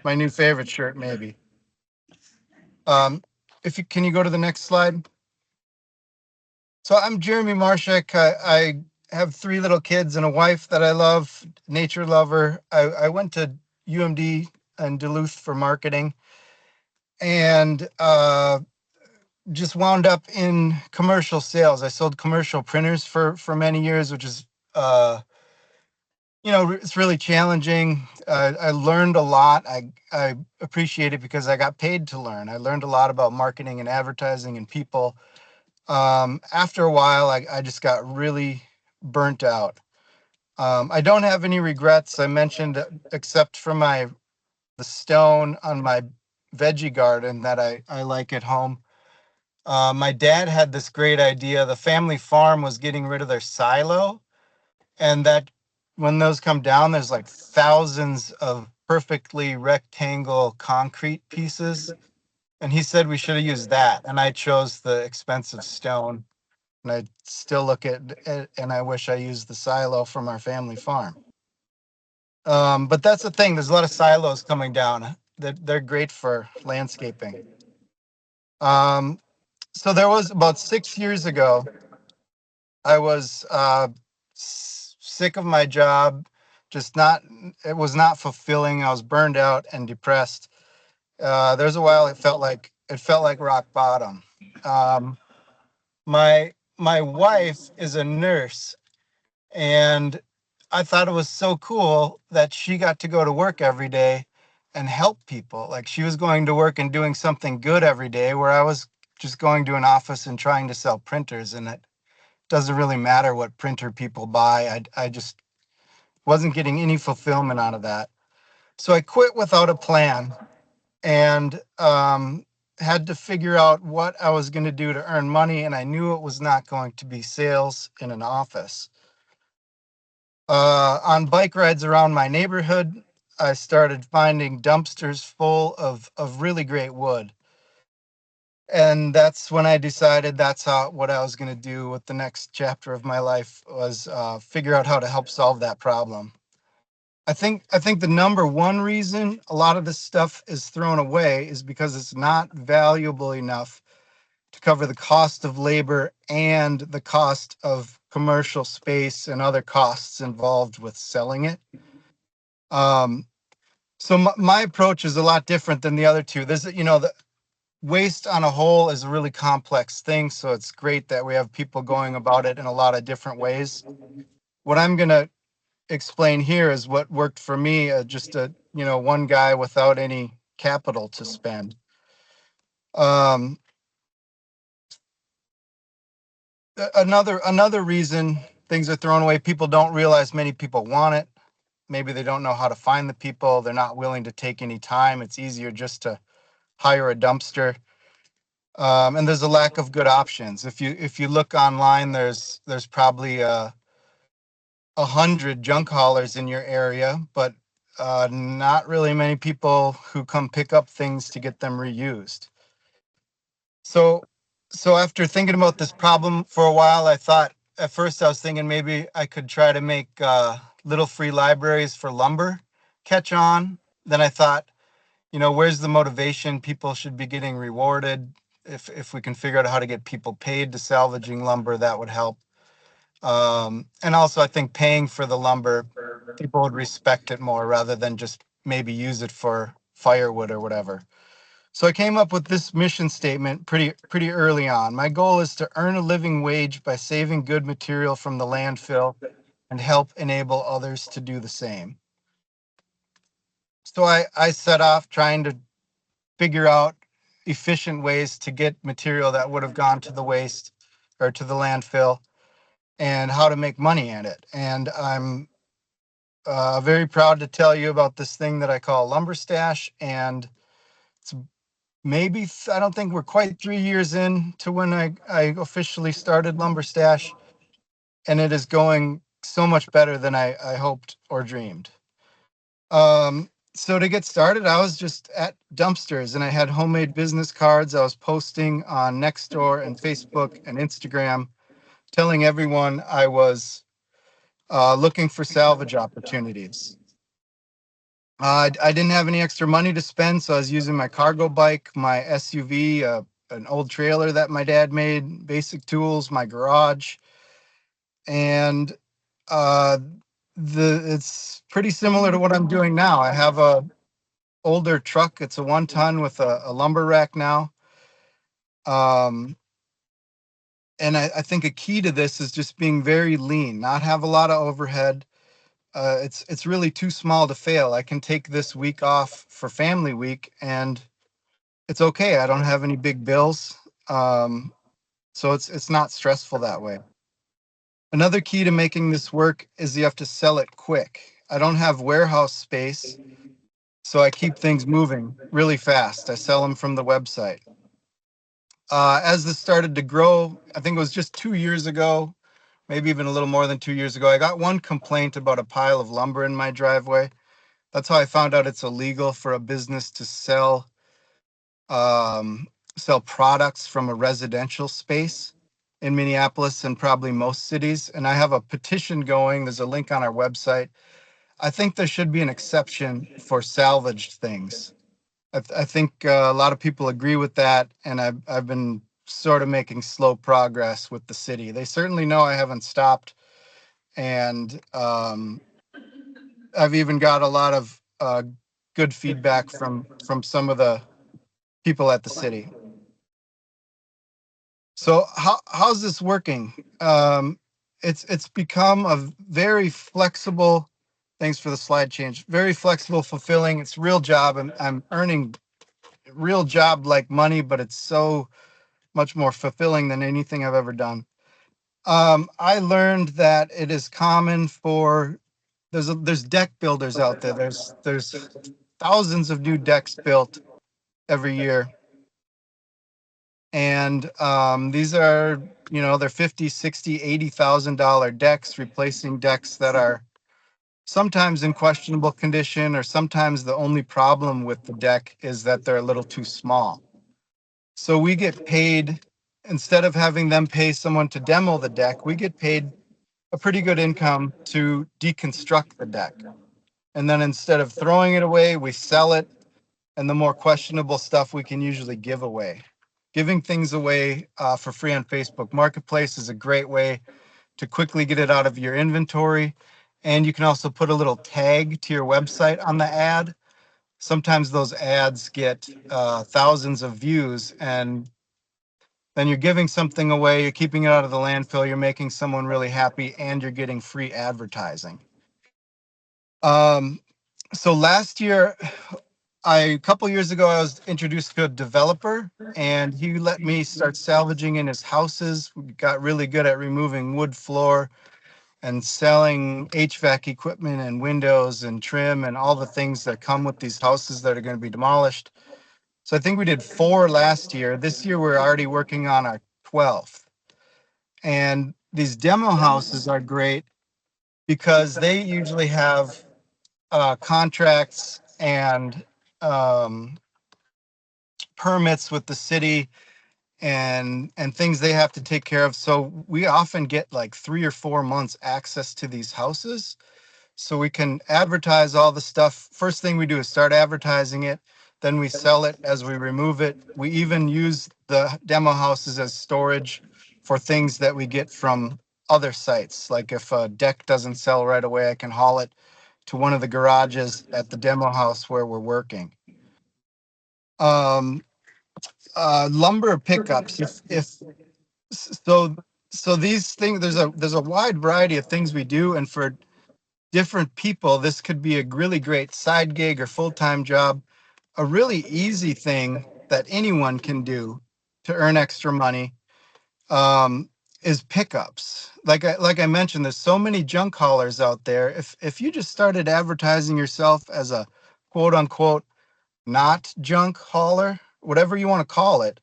My new favorite shirt, maybe. If you can you go to the next slide? So I'm Jeremy Marshak. I have 3 little kids and a wife that I love, nature lover. I went to UMD in Duluth for marketing, and just wound up in commercial sales. I sold commercial printers for many years, which is it's really challenging. I learned a lot. I appreciate it because I got paid to learn. I learned a lot about marketing and advertising and people. After a while, I just got really burnt out. I don't have any regrets. I mentioned, except for the stone on my veggie garden that I like at home. My dad had this great idea. The family farm was getting rid of their silo, and that when those come down, there's like thousands of perfectly rectangle concrete pieces. And he said we should have used that. And I chose the expensive stone. And I still look at it and I wish I used the silo from our family farm. But that's the thing. There's a lot of silos coming down. They're great for landscaping. So there was about 6 years ago, I was sick of my job, it was not fulfilling. I was burned out and depressed. There's a while it felt like rock bottom. Um, my wife is a nurse, and I thought it was so cool that she got to go to work every day and help people. Like, she was going to work and doing something good every day, where I was just going to an office and trying to sell printers, and it doesn't really matter what printer people buy. I just wasn't getting any fulfillment out of that. So I quit without a plan, and had to figure out what I was going to do to earn money. And I knew it was not going to be sales in an office. On bike rides around my neighborhood, I started finding dumpsters full of really great wood. And that's when I decided what I was going to do with the next chapter of my life was figure out how to help solve that problem. I think the number one reason a lot of this stuff is thrown away is because it's not valuable enough to cover the cost of labor and the cost of commercial space and other costs involved with selling it. So my approach is a lot different than the other two. The waste on a whole is a really complex thing, so it's great that we have people going about it in a lot of different ways. What I'm going to explain here is what worked for me, just one guy without any capital to spend. Um, another reason things are thrown away, people don't realize many people want it. Maybe they don't know how to find the people. They're not willing to take any time. It's easier just to hire a dumpster. And there's a lack of good options. If you look online, there's probably 100 junk haulers in your area, but not really many people who come pick up things to get them reused. So after thinking about this problem for a while, I thought at first I was thinking maybe I could try to make little free libraries for lumber catch on. Then I thought, where's the motivation? People should be getting rewarded. If we can figure out how to get people paid to salvaging lumber, that would help. And also, I think paying for the lumber, people would respect it more rather than just maybe use it for firewood or whatever. So I came up with this mission statement pretty early on. My goal is to earn a living wage by saving good material from the landfill and help enable others to do the same. So I set off trying to figure out efficient ways to get material that would have gone to the waste or to the landfill and how to make money at it. And I'm very proud to tell you about this thing that I call Lumber Stash. And it's I don't think we're quite 3 years in to when I officially started Lumber Stash. And it is going so much better than I hoped or dreamed. So to get started, I was just at dumpsters and I had homemade business cards. I was posting on Nextdoor and Facebook and Instagram, telling everyone I was looking for salvage opportunities. I didn't have any extra money to spend, so I was using my cargo bike, my SUV, an old trailer that my dad made, basic tools, my garage, and it's pretty similar to what I'm doing now. I have a older truck. It's a 1-ton with a lumber rack now. And I think a key to this is just being very lean, not have a lot of overhead. It's really too small to fail. I can take this week off for family week and it's okay. I don't have any big bills. So it's not stressful that way. Another key to making this work is you have to sell it quick. I don't have warehouse space, so I keep things moving really fast. I sell them from the website. As this started to grow, I think it was just 2 years ago, maybe even a little more than 2 years ago, I got one complaint about a pile of lumber in my driveway. That's how I found out it's illegal for a business to sell products from a residential space in Minneapolis and probably most cities. And I have a petition going. There's a link on our website. I think there should be an exception for salvaged things. I think a lot of people agree with that, and I've been sort of making slow progress with the city. They certainly know I haven't stopped, and I've even got a lot of good feedback from some of the people at the city. So how's this working? It's become a very flexible. Thanks for the slide change. Very flexible, fulfilling. It's real job. I'm earning real job like money, but it's so much more fulfilling than anything I've ever done. I learned that it is common for there's deck builders out there. There's thousands of new decks built every year. And these are, they're $50,000, $60,000, $80,000 decks, replacing decks that are sometimes in questionable condition, or sometimes the only problem with the deck is that they're a little too small. So we get paid, instead of having them pay someone to demo the deck, we get paid a pretty good income to deconstruct the deck. And then instead of throwing it away, we sell it. And the more questionable stuff we can usually give away. Giving things away for free on Facebook Marketplace is a great way to quickly get it out of your inventory. And you can also put a little tag to your website on the ad. Sometimes those ads get thousands of views, and then you're giving something away, you're keeping it out of the landfill, you're making someone really happy, and you're getting free advertising. So last year, a couple years ago, I was introduced to a developer, and he let me start salvaging in his houses. We got really good at removing wood floor and selling HVAC equipment and windows and trim and all the things that come with these houses that are going to be demolished. So I think we did 4 last year. This year, we're already working on our 12th. And these demo houses are great because they usually have contracts and permits with the city and things they have to take care of. So we often get like 3 or 4 months access to these houses, so we can advertise all the stuff. First thing we do is start advertising it, then we sell it as we remove it. We even use the demo houses as storage for things that we get from other sites. Like if a deck doesn't sell right away, I can haul it to one of the garages at the demo house where we're working. Lumber pickups. If so, so these things, there's a wide variety of things we do, and for different people, this could be a really great side gig or full-time job. A really easy thing that anyone can do to earn extra money is pickups. Like I mentioned, there's so many junk haulers out there. If you just started advertising yourself as a quote unquote not junk hauler, whatever you want to call it,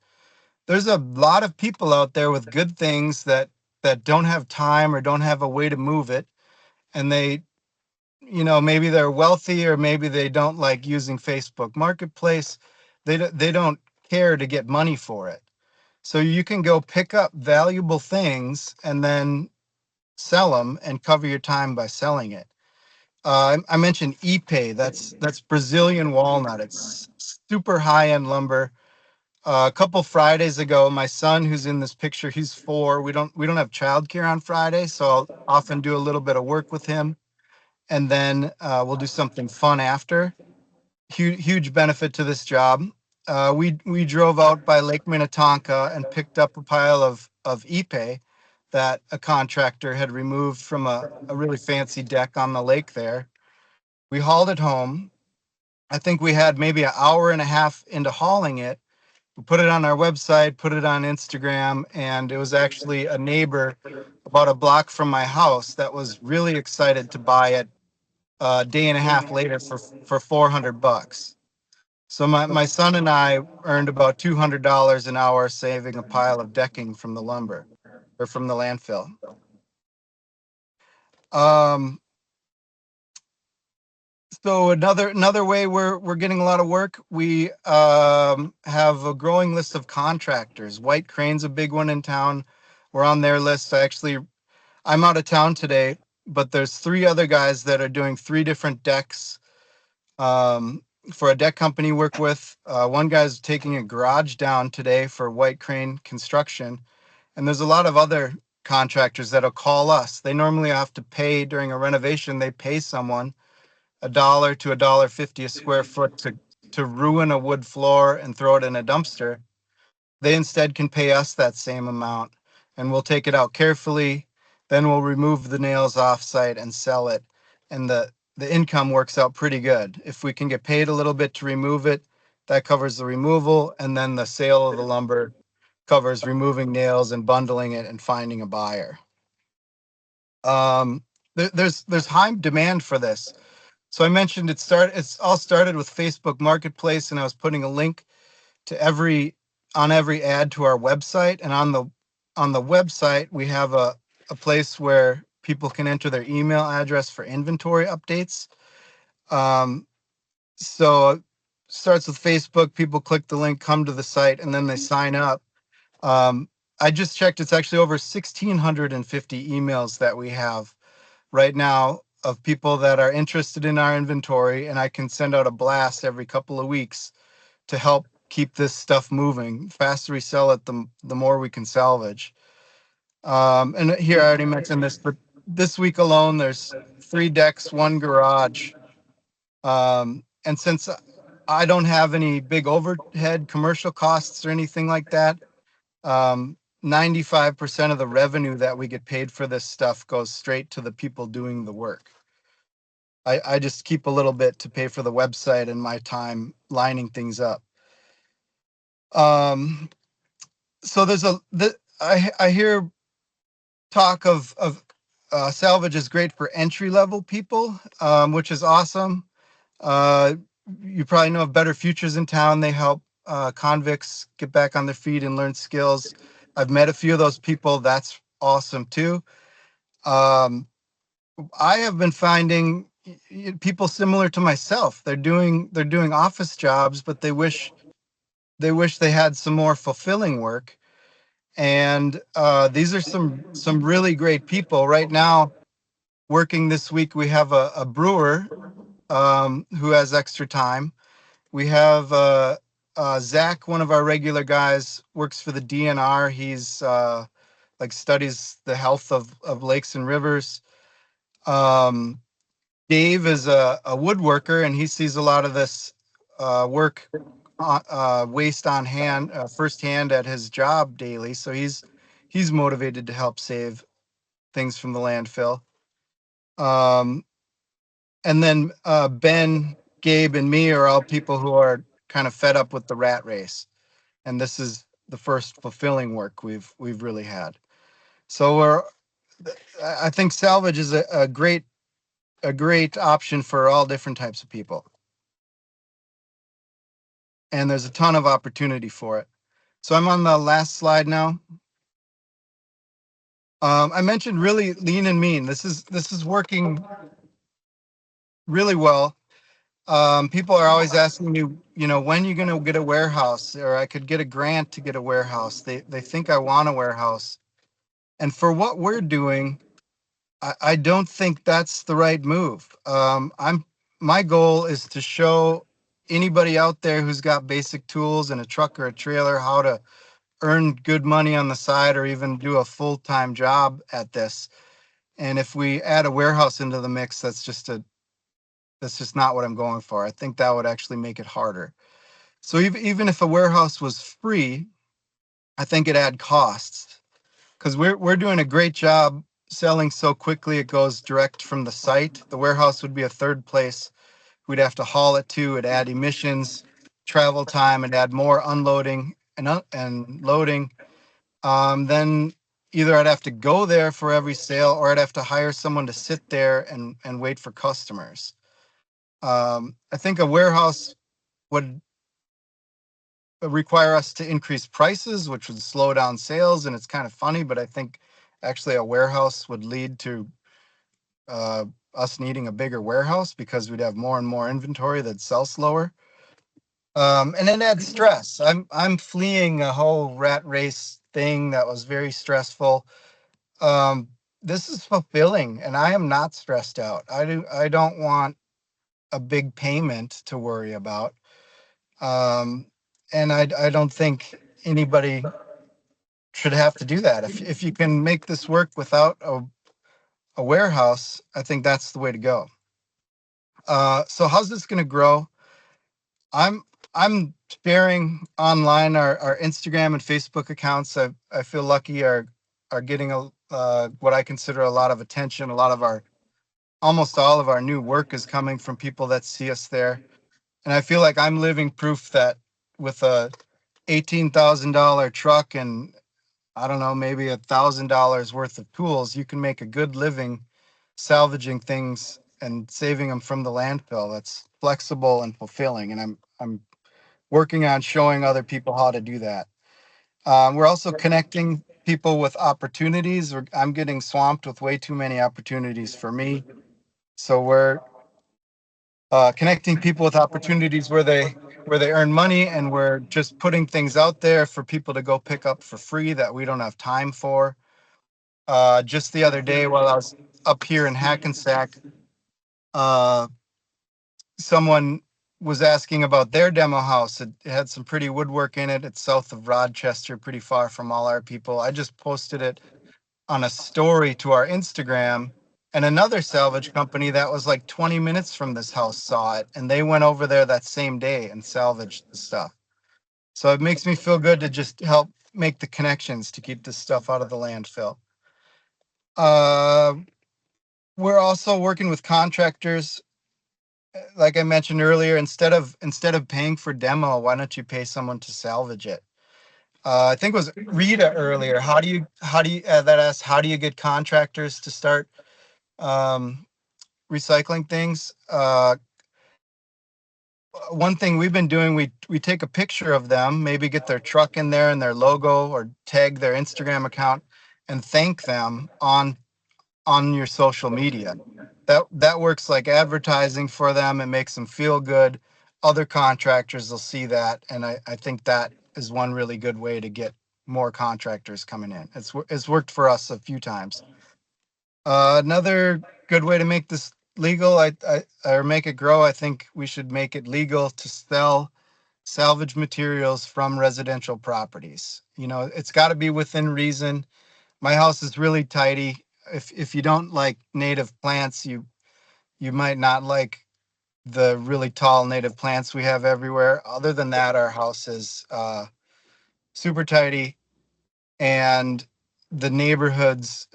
there's a lot of people out there with good things that don't have time or don't have a way to move it, and they, maybe they're wealthy, or maybe they don't like using Facebook Marketplace. They don't care to get money for it. So you can go pick up valuable things and then sell them and cover your time by selling it. I mentioned Ipe. That's Brazilian walnut. It's super high-end lumber. A couple Fridays ago, my son, who's in this picture, he's 4. We don't have childcare on Friday, so I'll often do a little bit of work with him, and then we'll do something fun after. Huge benefit to this job. We drove out by Lake Minnetonka and picked up a pile of Ipe that a contractor had removed from a really fancy deck on the lake there. We hauled it home. I think we had maybe an hour and a half into hauling it. We put it on our website, put it on Instagram, and it was actually a neighbor about a block from my house that was really excited to buy it a day and a half later for $400. So my son and I earned about $200 an hour saving a pile of decking from the lumber, or from the landfill. So another way we're getting a lot of work, we have a growing list of contractors. White Crane's a big one in town. We're on their list. I'm out of town today, but there's 3 other guys that are doing 3 different decks for a deck company we work with. One guy's taking a garage down today for White Crane Construction, and there's a lot of other contractors that'll call us. They normally have to pay during a renovation. They pay someone $1 to $1.50 a square foot to ruin a wood floor and throw it in a dumpster. They instead can pay us that same amount, and we'll take it out carefully. Then we'll remove the nails off site and sell it. And the income works out pretty good. If we can get paid a little bit to remove it, that covers the removal, and then the sale of the lumber covers removing nails and bundling it and finding a buyer. There's high demand for this. So I mentioned it's all started with Facebook Marketplace, and I was putting a link to every ad to our website. And on the website, we have a place where people can enter their email address for inventory updates. So it starts with Facebook. People click the link, come to the site, and then they sign up. I just checked. It's actually over 1,650 emails that we have right now of people that are interested in our inventory, and I can send out a blast every couple of weeks to help keep this stuff moving. The faster we sell it, the more we can salvage. And here I already mentioned this, but this week alone, there's 3 decks, 1 garage. And since I don't have any big overhead commercial costs or anything like that, 95% of the revenue that we get paid for this stuff goes straight to the people doing the work. I just keep a little bit to pay for the website and my time lining things up. So there's I hear talk of salvage is great for entry level people, which is awesome. You probably know of Better Futures in town. They help convicts get back on their feet and learn skills. I've met a few of those people. That's awesome too. I have been finding people similar to myself. They're doing office jobs, but they wish they had some more fulfilling work. And these are some really great people. Right now, working this week, we have a brewer who has extra time. We have Zach, one of our regular guys, works for the DNR. He's like studies the health of lakes and rivers. Dave is a woodworker, and he sees a lot of this work waste on hand firsthand at his job daily. So he's motivated to help save things from the landfill. And then Ben, Gabe, and me are all people who are kind of fed up with the rat race, and this is the first fulfilling work we've really had. So I think salvage is a great option for all different types of people, and there's a ton of opportunity for it. So I'm on the last slide now. I mentioned really lean and mean. This is working really well. People are always asking me, when you're going to get a warehouse, or I could get a grant to get a warehouse. They think I want a warehouse. And for what we're doing, I don't think that's the right move. My goal is to show anybody out there who's got basic tools and a truck or a trailer how to earn good money on the side, or even do a full-time job at this. And if we add a warehouse into the mix, that's just not what I'm going for. I think that would actually make it harder. So even if a warehouse was free, I think it add costs, because we're doing a great job selling so quickly. It goes direct from the site. The warehouse would be a third place we'd have to haul it to. It'd add emissions, travel time, and add more unloading and loading. Then either I'd have to go there for every sale, or I'd have to hire someone to sit there and wait for customers. I think a warehouse would require us to increase prices, which would slow down sales. And it's kind of funny, but I think actually a warehouse would lead to us needing a bigger warehouse, because we'd have more and more inventory that'd sell slower. And then add stress. I'm fleeing a whole rat race thing that was very stressful. This is fulfilling, and I am not stressed out. I don't want a big payment to worry about. And I don't think anybody should have to do that. If you can make this work without a warehouse, I think that's the way to go. So how's this going to grow? I'm sharing online our Instagram and Facebook accounts. I feel lucky are getting what I consider a lot of attention. Almost all of our new work is coming from people that see us there. And I feel like I'm living proof that with a $18,000 truck and, I don't know, maybe $1,000 worth of tools, you can make a good living salvaging things and saving them from the landfill. That's flexible and fulfilling. And I'm working on showing other people how to do that. We're also connecting people with opportunities. I'm getting swamped with way too many opportunities for me. So we're connecting people with opportunities where they earn money, and we're just putting things out there for people to go pick up for free that we don't have time for. Just the other day while I was up here in Hackensack, uh, someone was asking about their demo house. It had some pretty woodwork in it. It's south of Rochester, pretty far from all our people. I just posted it on a story to our Instagram, and another salvage company that was like 20 minutes from this house saw it, and they went over there that same day and salvaged the stuff. So it makes me feel good to just help make the connections to keep this stuff out of the landfill. Uh, we're also working with contractors. Like I mentioned earlier, instead of paying for demo, why don't you pay someone to salvage it? I think it was Rita earlier. That asked, how do you get contractors to start um, recycling things? One thing we've been doing, we take a picture of them, maybe get their truck in there and their logo, or tag their Instagram account and thank them on your social media. That works like advertising for them. It makes them feel good. Other contractors will see that, and I think that is one really good way to get more contractors coming in. It's worked for us a few times. Another good way to make this legal, or make it grow, I think we should make it legal to sell salvage materials from residential properties. You know, it's got to be within reason. My house is really tidy. If you don't like native plants, you might not like the really tall native plants we have everywhere. Other than that, our house is super tidy, and the neighbors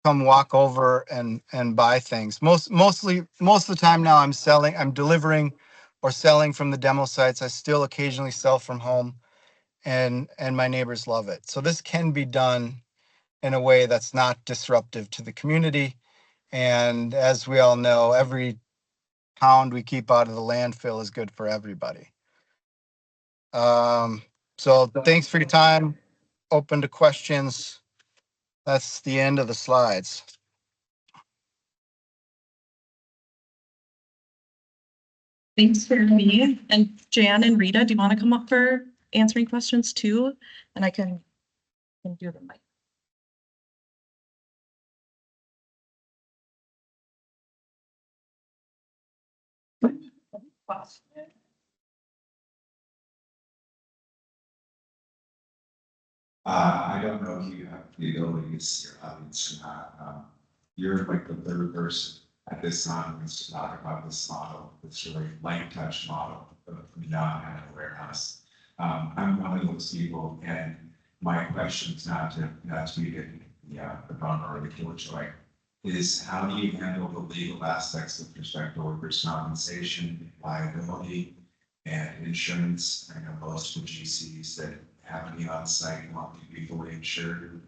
come walk over and buy things. Most of the time now, I'm delivering or selling from the demo sites. I still occasionally sell from home, and my neighbors love it. So this can be done in a way that's not disruptive to the community. And as we all know, every pound we keep out of the landfill is good for everybody. So thanks for your time. Open to questions. That's the end of the slides. Thanks for me. And Jan and Rita, do you want to come up for answering questions too? And I can do them. I don't know if you have the ability to see your audience or not. You're like the third person at this conference to talk about this model, this really light touch model of non-kind warehouse. I'm one of those people, and my question is not to be the bummer or the killjoy, is how do you handle the legal aspects with respect to workers' compensation, liability, and insurance? I know most of the GCs that have me on site want to be fully insured.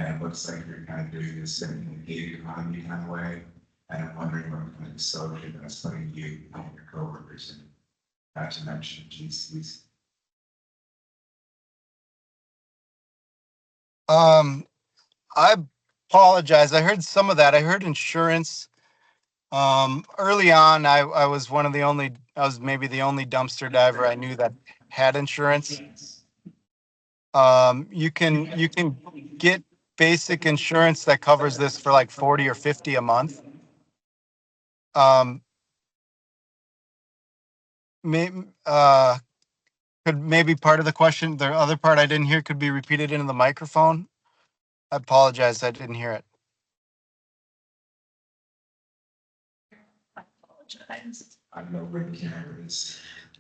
And it looks like you're kind of doing this in a gig economy kind of way. And I'm wondering what kind of exposure that's putting you and your coworkers in, not to mention GCs. I apologize. I heard some of that. I heard insurance. Early on, I was I was maybe the only dumpster diver I knew that had insurance. You can get basic insurance that covers this for like 40 or 50 a month. May, could maybe part of the question, the other part I didn't hear, could be repeated into the microphone? I apologize, I didn't hear it. I apologize. I don't know where the camera is.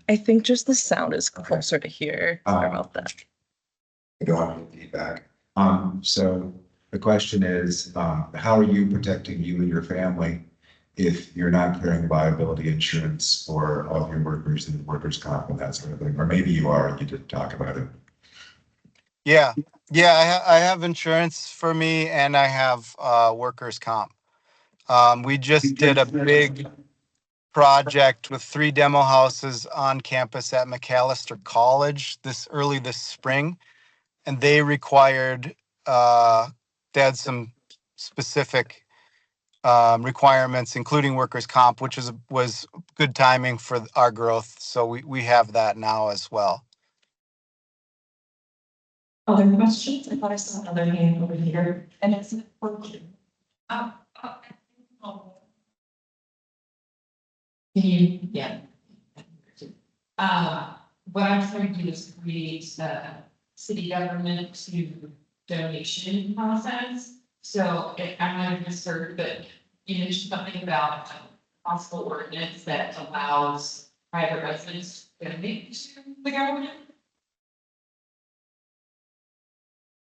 I think just the sound is closer to here. Sorry about that. I don't have any feedback. So the question is, how are you protecting you and your family if you're not carrying liability insurance for all of your workers and workers' comp and that sort of thing? Or maybe you are, you didn't talk about it. Yeah, I have insurance for me, and I have workers' comp. We just did a big project with 3 demo houses on campus at McAllister College this spring. and they required, they had some specific requirements, including workers' comp, which was good timing for our growth. So we have that now as well. Other questions? I thought I saw another hand over here, and it's for you. Yeah. What I'm trying to do is create a city government to donation process. So I might have misheard, but you mentioned something about a possible ordinance that allows private residents to donate to the government.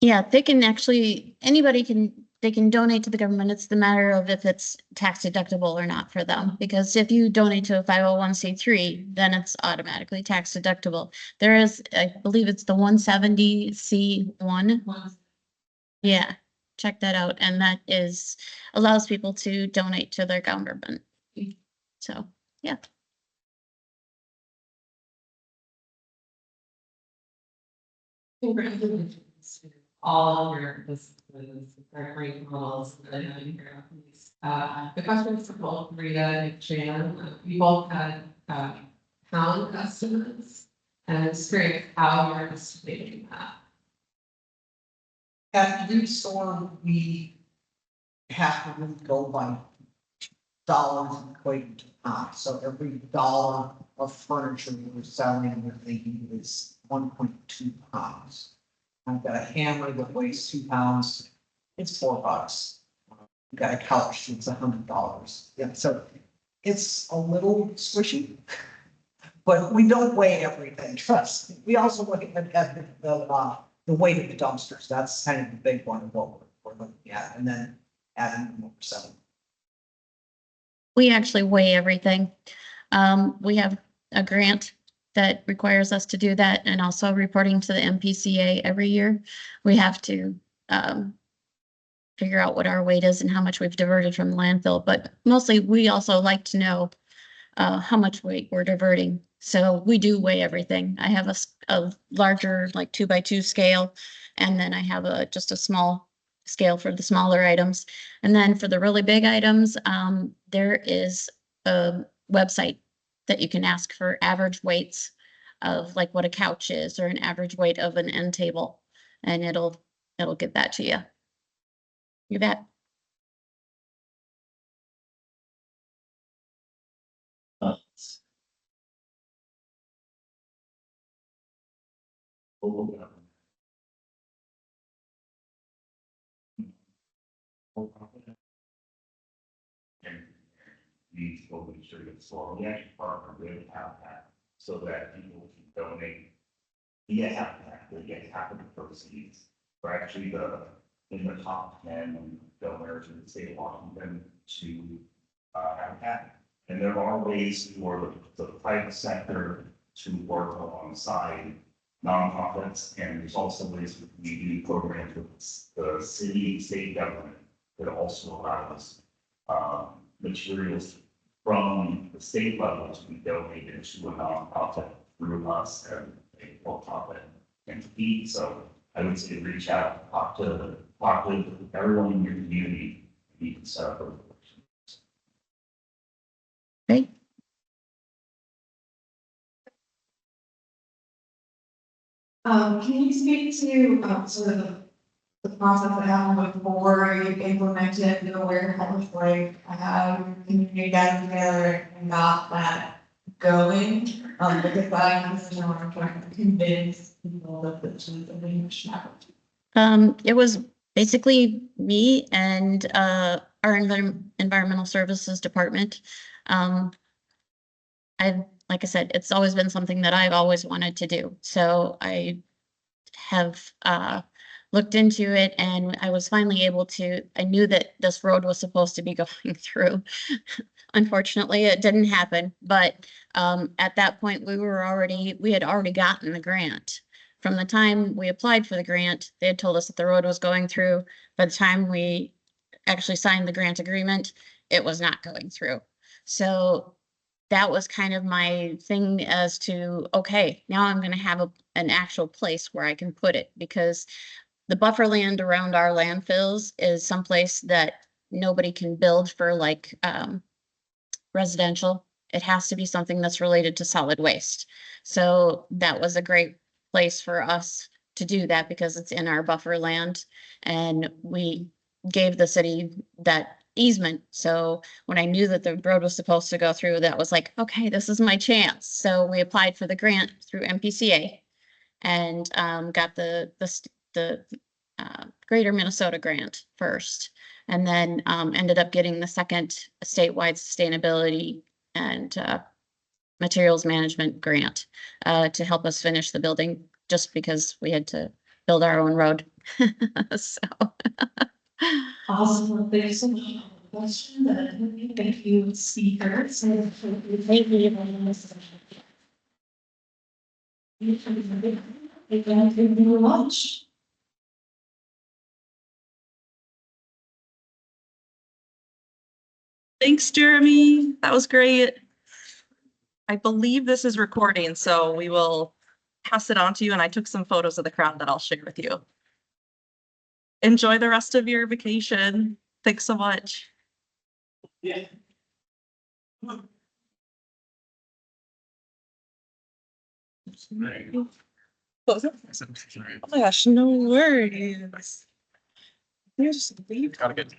Yeah, they can actually, they can donate to the government. It's the matter of if it's tax deductible or not for them. Because if you donate to a 501c3, then it's automatically tax deductible. There is, I believe it's the 170C1. Yeah, check that out. And that allows people to donate to their government. So, yeah. All your great models. The question is for both Rita and Jan. We both had pound estimates, and it's curious how you're estimating that. At the store, we have to really go by dollars equated to pounds. So every dollar of furniture we're selling, we're thinking is 1.2 pounds. I've got a hammer that weighs 2 pounds, it's $4. I've got a couch that's $100. Yeah, so it's a little squishy, but we don't weigh everything, trust me. We also look at the weight of the dumpsters. That's kind of the big one of what we're looking at, and then adding the more selling. We actually weigh everything. We have a grant that requires us to do that, and also reporting to the MPCA every year. We have to figure out what our weight is and how much we've diverted from landfill, but mostly we also like to know how much weight we're diverting. So we do weigh everything. I have a larger, like 2x2 scale, and then I have just a small scale for the smaller items. And then for the really big items, there is a website that you can ask for average weights of like what a couch is, or an average weight of an end table, and it'll get that to you. You bet. Needs to make sure that soil, we actually partner with Habitat so that people can donate. Via Habitat, they get half of the proceeds. We're actually in the top 10 donors in the state of Washington to Habitat. And there are ways for the private sector to work alongside nonprofits, and there's also ways we do programs with the city, state government that also allows materials from the state level to be donated to a nonprofit through us and a for-profit entity. So I would say reach out, talk to everyone in your community, and you can set up a. Great. Can you speak to sort of the process that happened before you implemented the warehouse, like community getting together and got that going? Because I'm trying to convince people that this is a big shout. It was basically me and our environmental services department. Like I said, it's always been something that I've always wanted to do. So I have looked into it, and I was finally able to. I knew that this road was supposed to be going through. Unfortunately, it didn't happen. But at that point, we had already gotten the grant. From the time we applied for the grant, they had told us that the road was going through. By the time we actually signed the grant agreement, it was not going through. So that was kind of my thing as to, okay, now I'm gonna have an actual place where I can put it, because the buffer land around our landfills is someplace that nobody can build for like residential. It has to be something that's related to solid waste. So that was a great place for us to do that because it's in our buffer land, and we gave the city that easement. So when I knew that the road was supposed to go through, that was like, okay, this is my chance. So we applied for the grant through MPCA and got the Greater Minnesota grant first, and then ended up getting the second statewide sustainability and materials management grant to help us finish the building, just because we had to build our own road. So. Awesome, thanks so much for the question, thank you, speakers. Thank you very much. Thanks, Jeremy. That was great. I believe this is recording, so we will pass it on to you. And I took some photos of the crowd that I'll share with you. Enjoy the rest of your vacation. Thanks so much. Yeah. Oh my gosh, no worries. You're just leave. Gotta get